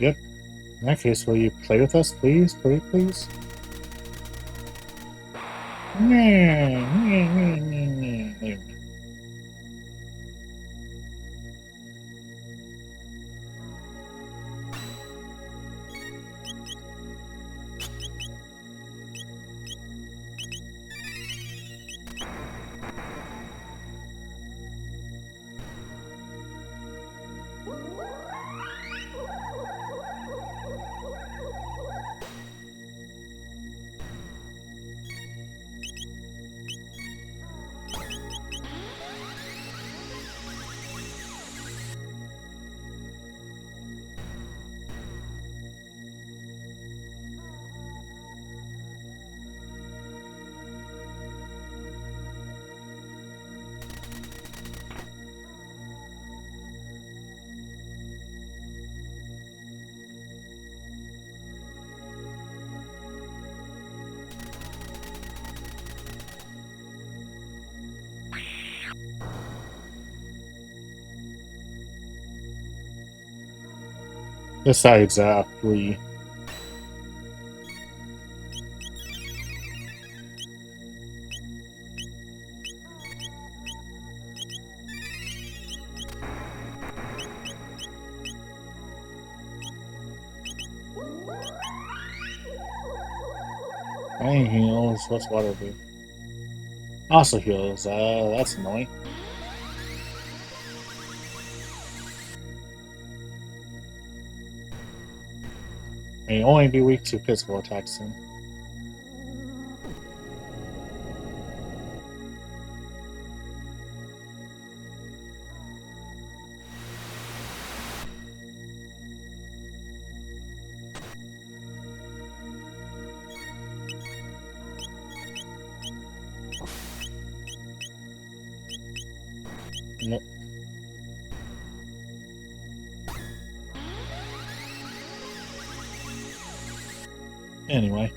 Yep. In that case, will you play with us, please? Please, please? Besides, we Flying heals. What's water do? Also heals. That's annoying. May only be weak to physical attacks then. Nope. Anyway.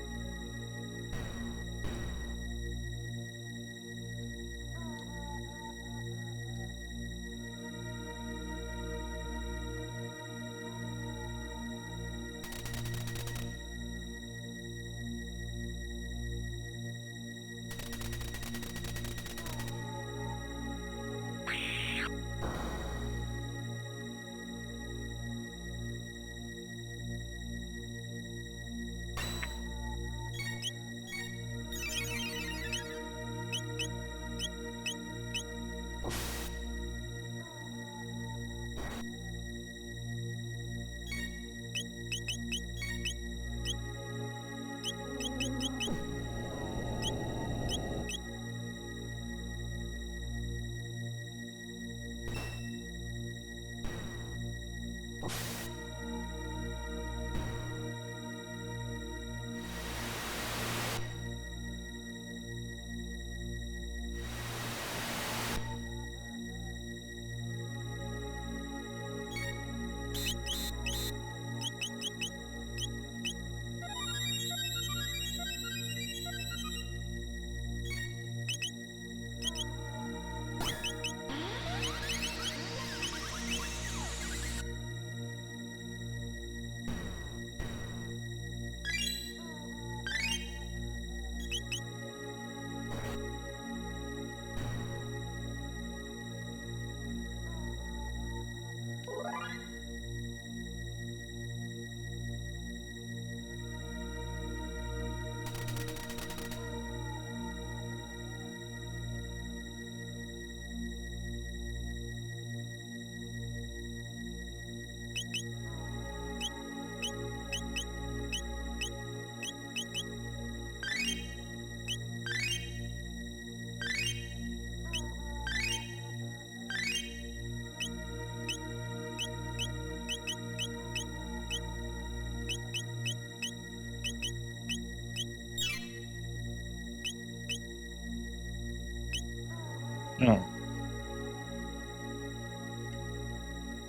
Oh.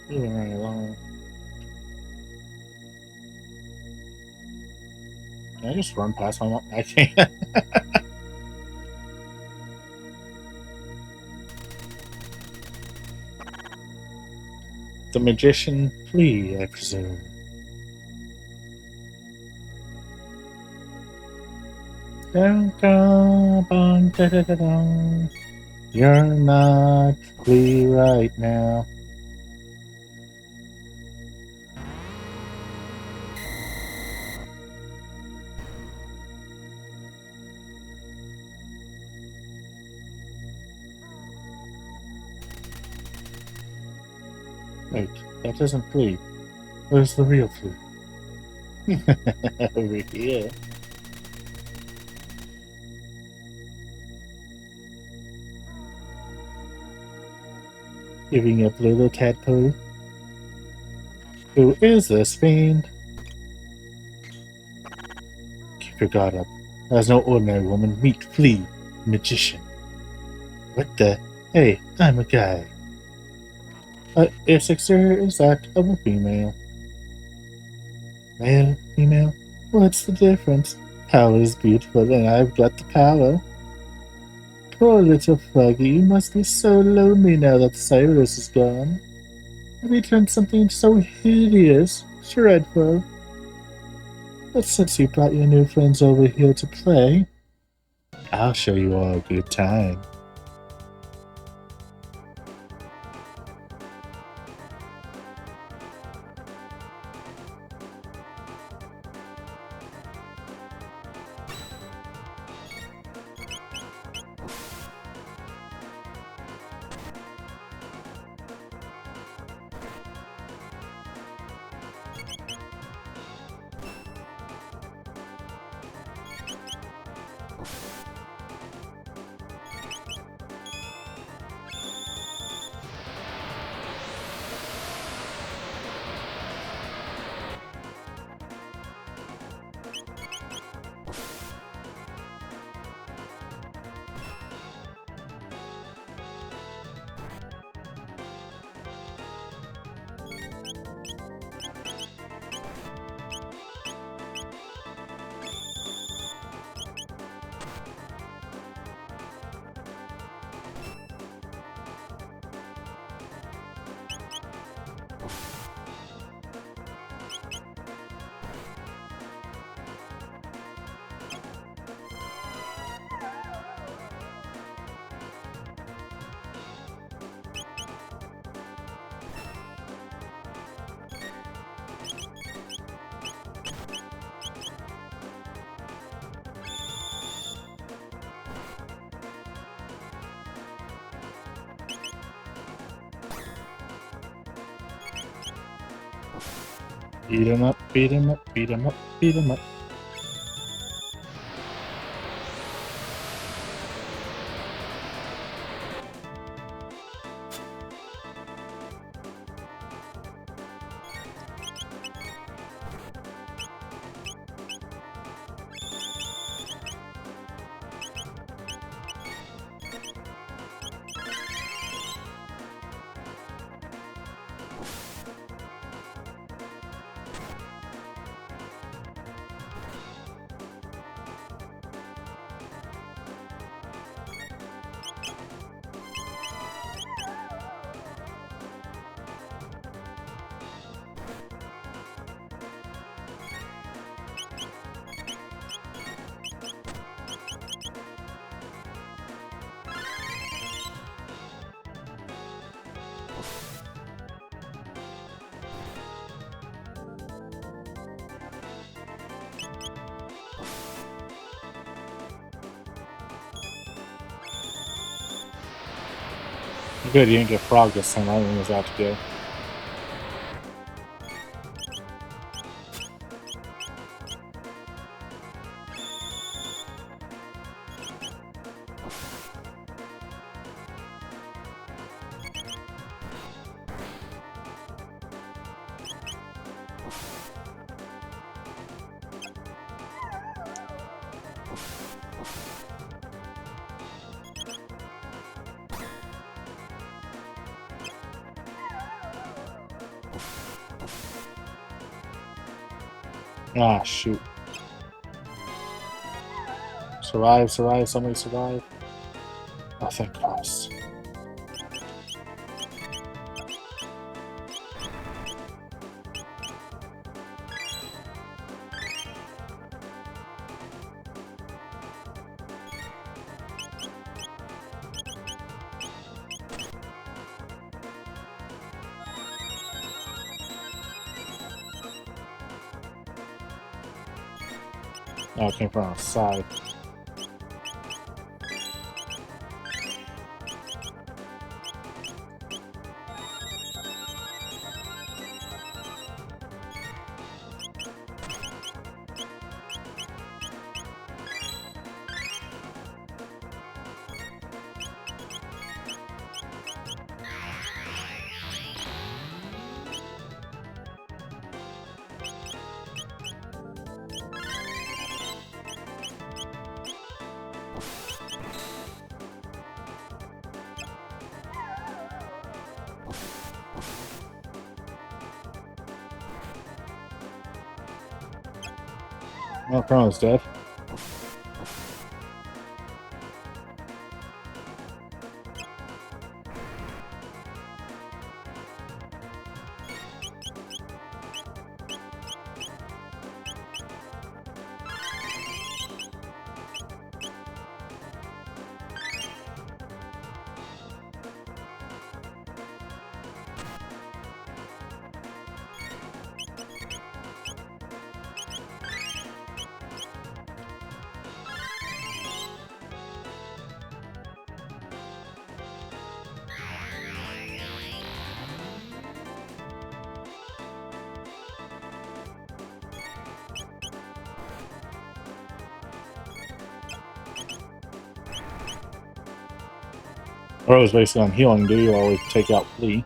Moving right along. Can I just run past my mom? I can't. The magician flee, I presume. Dun, dun, bong, da, da, da, dun. You're not free right now. Wait, that isn't Flea. Where's the real Flea? Over here. Giving up little tadpole. Who is this fiend? Keep your guard up. As no ordinary woman, meet Flea, magician. What the? Hey, I'm a guy. Its exterior is that of a female. Male, female? What's the difference? Power is beautiful, and I've got the power. Poor little Froggy, you must be so lonely now that Cyrus is gone. Have you turned something so hideous, dreadful? But since you brought your new friends over here to play, I'll show you all a good time. Beat 'em up, beat 'em up, beat 'em up, beat 'em up. Good, you didn't get frog this time. I think it was out to go. Ah, shoot. Survive, survive, somebody survive. Oh, thank Christ. Oh, it came from outside. Oh, Chrono's dead. Or it was basically on healing duty while we take out Lee.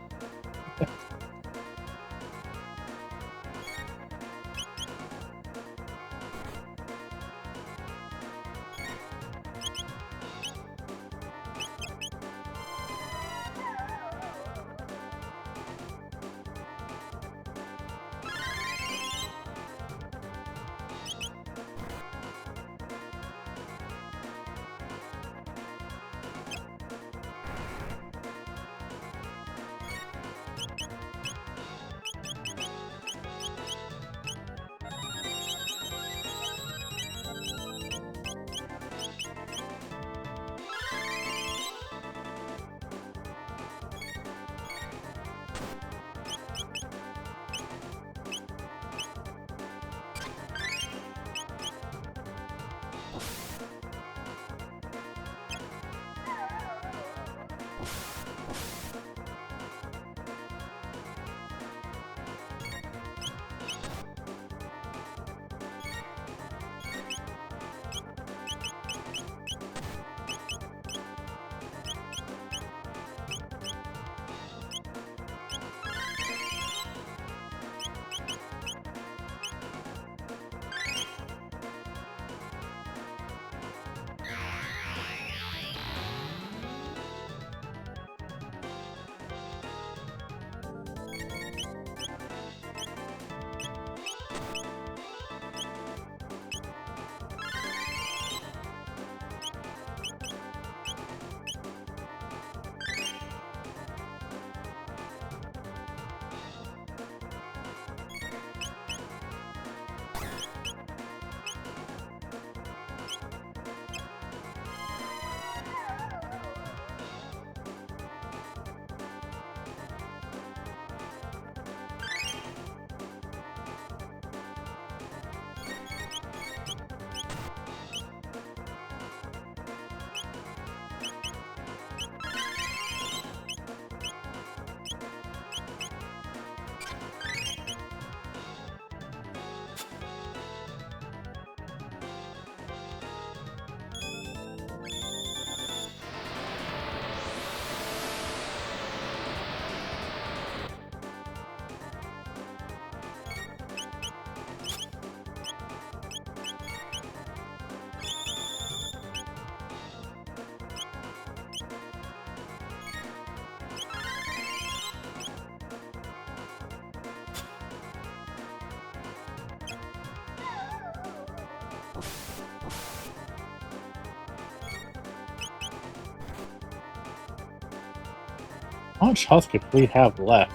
How much health could we have left?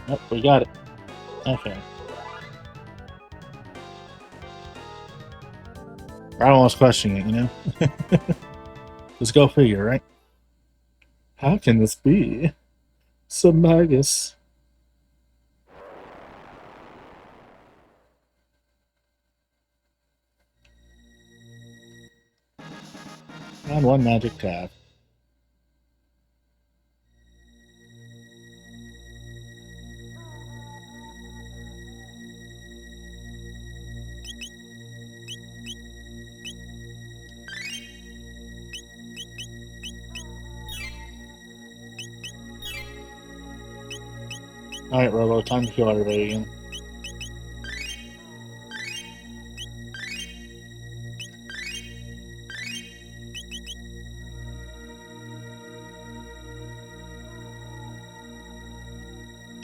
Nope, we got it. Okay. I almost questioning it, you know? Just go figure, right? How can this be? Submagus. And one magic tab. Alright, Robo, time to heal everybody again.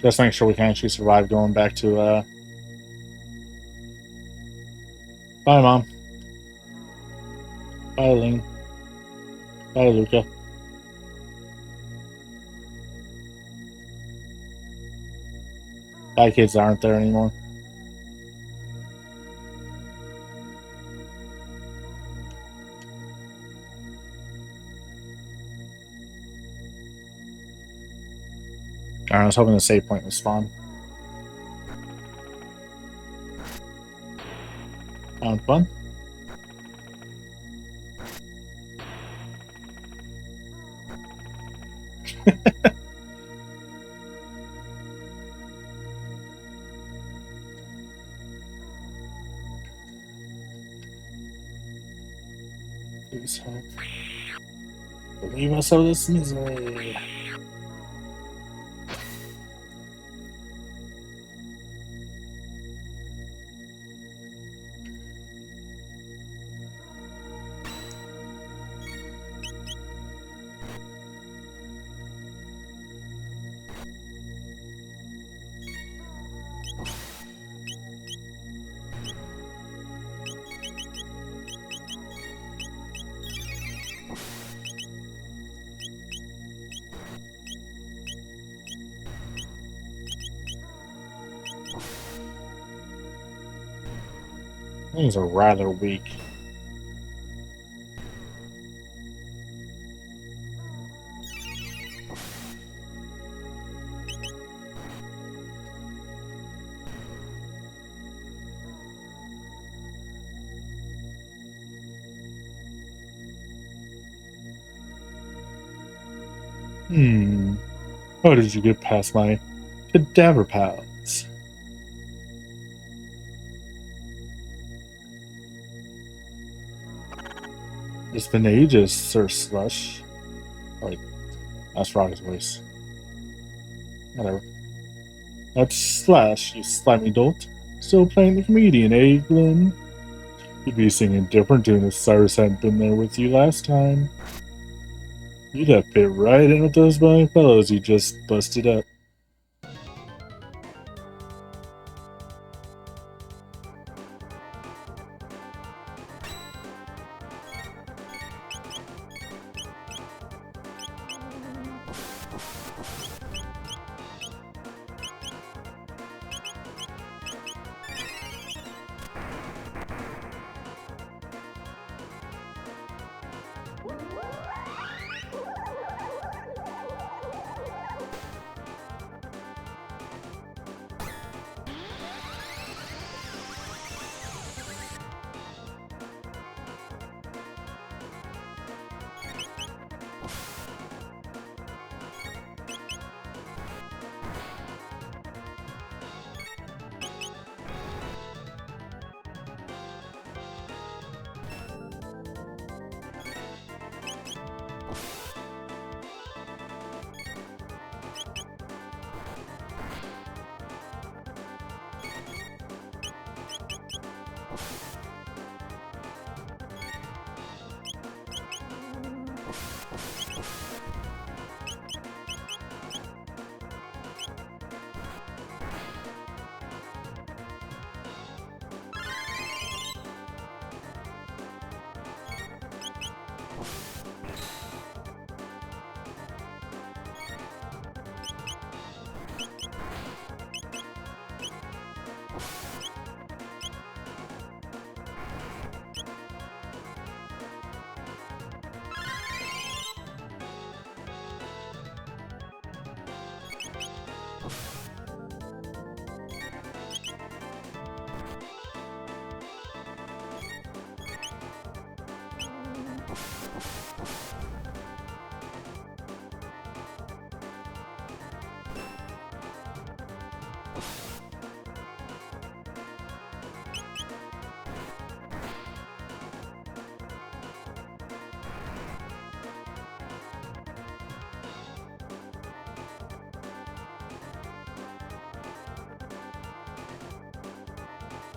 Just make sure we can actually survive going back to, Bye, Mom. Bye, Lane. Bye, Luca. Bye, kids that aren't there anymore. I was hoping the save point would spawn. Found fun. Please help. Relieve us of this misery. Things are rather weak. How did you get past my cadaver pals? It's been ages, Sir Slush. Wait, that's Rocket's voice. Whatever. That's Slash, you slimy dolt. Still playing the comedian, eh, Glenn? You'd be singing a different tune if Cyrus hadn't been there with you last time. You'd have fit right in with those young fellows you just busted up.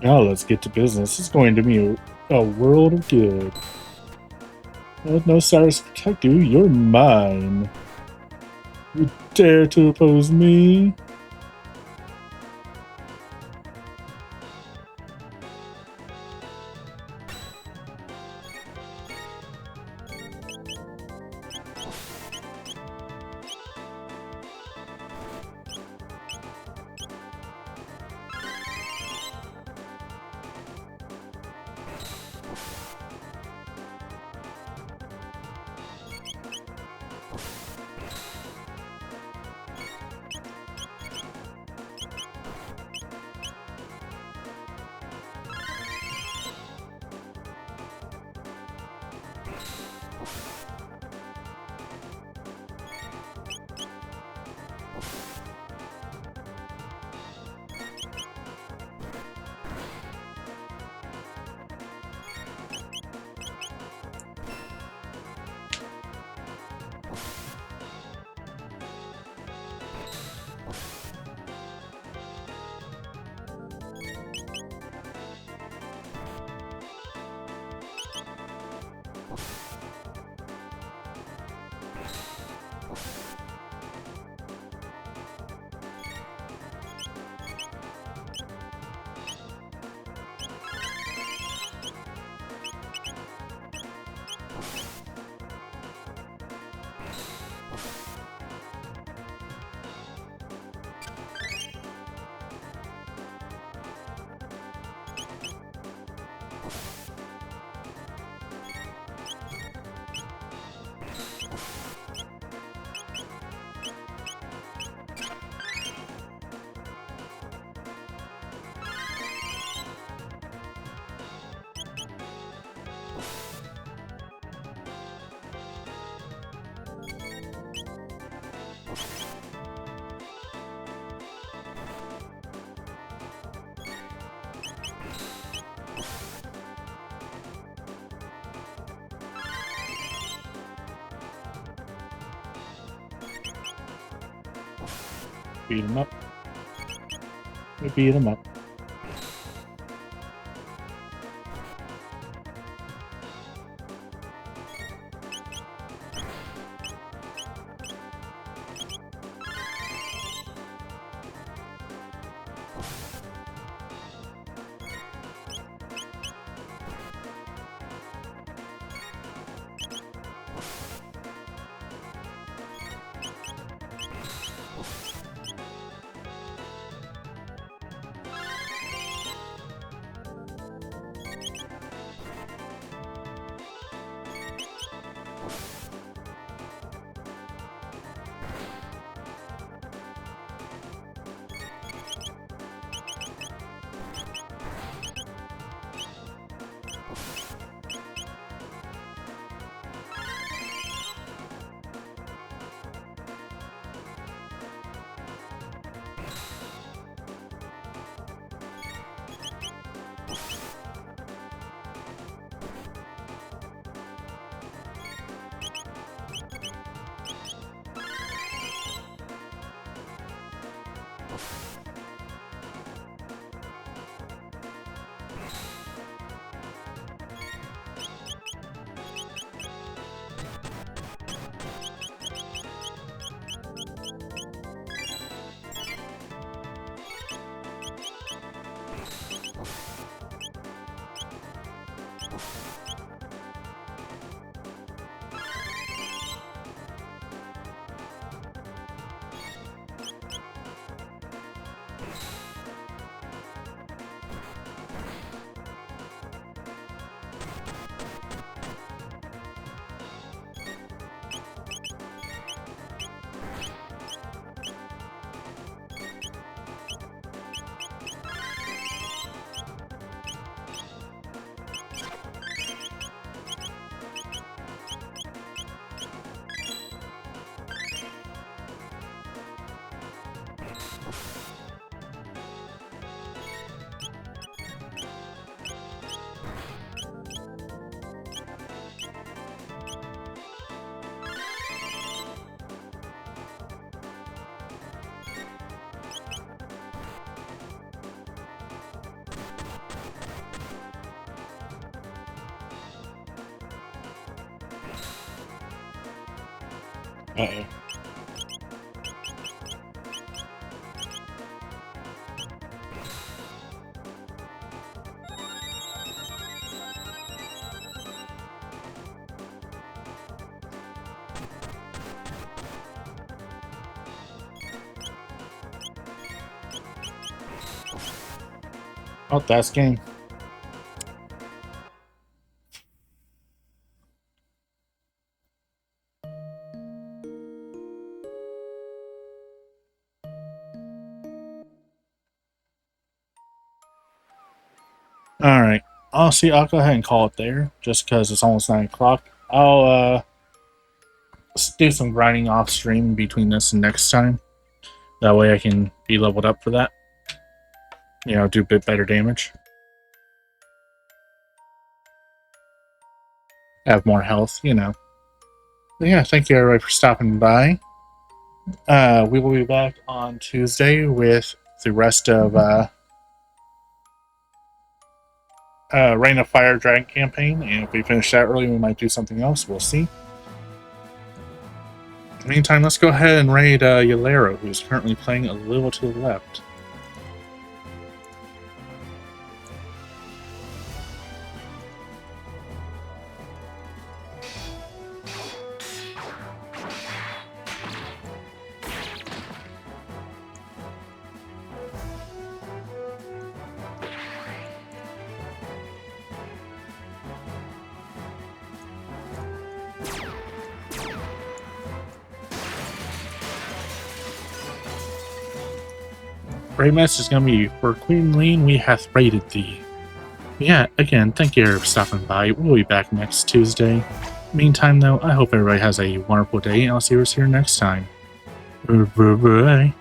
Now let's get to business. It's going to be a world of good. With no stars to protect you, you're mine. You dare to oppose me? Beat him up. We beat him up. Uh-oh. Oh, that's game. Alright. Honestly, I'll go ahead and call it there, just because it's almost 9 o'clock. I'll do some grinding off stream between this and next time. That way I can be leveled up for that. You know, do a bit better damage. Have more health, you know. But yeah, thank you everybody for stopping by. We will be back on Tuesday with the rest of Reign of Fire Dragon campaign, and if we finish that early, we might do something else. We'll see. In the meantime, let's go ahead and raid Yalero, who's currently playing a little to the left. Raid message is going to be, for Queen Lean, we hath raided thee. Yeah, again, thank you for stopping by. We'll be back next Tuesday. Meantime, though, I hope everybody has a wonderful day, and I'll see you here next time. Bye-bye.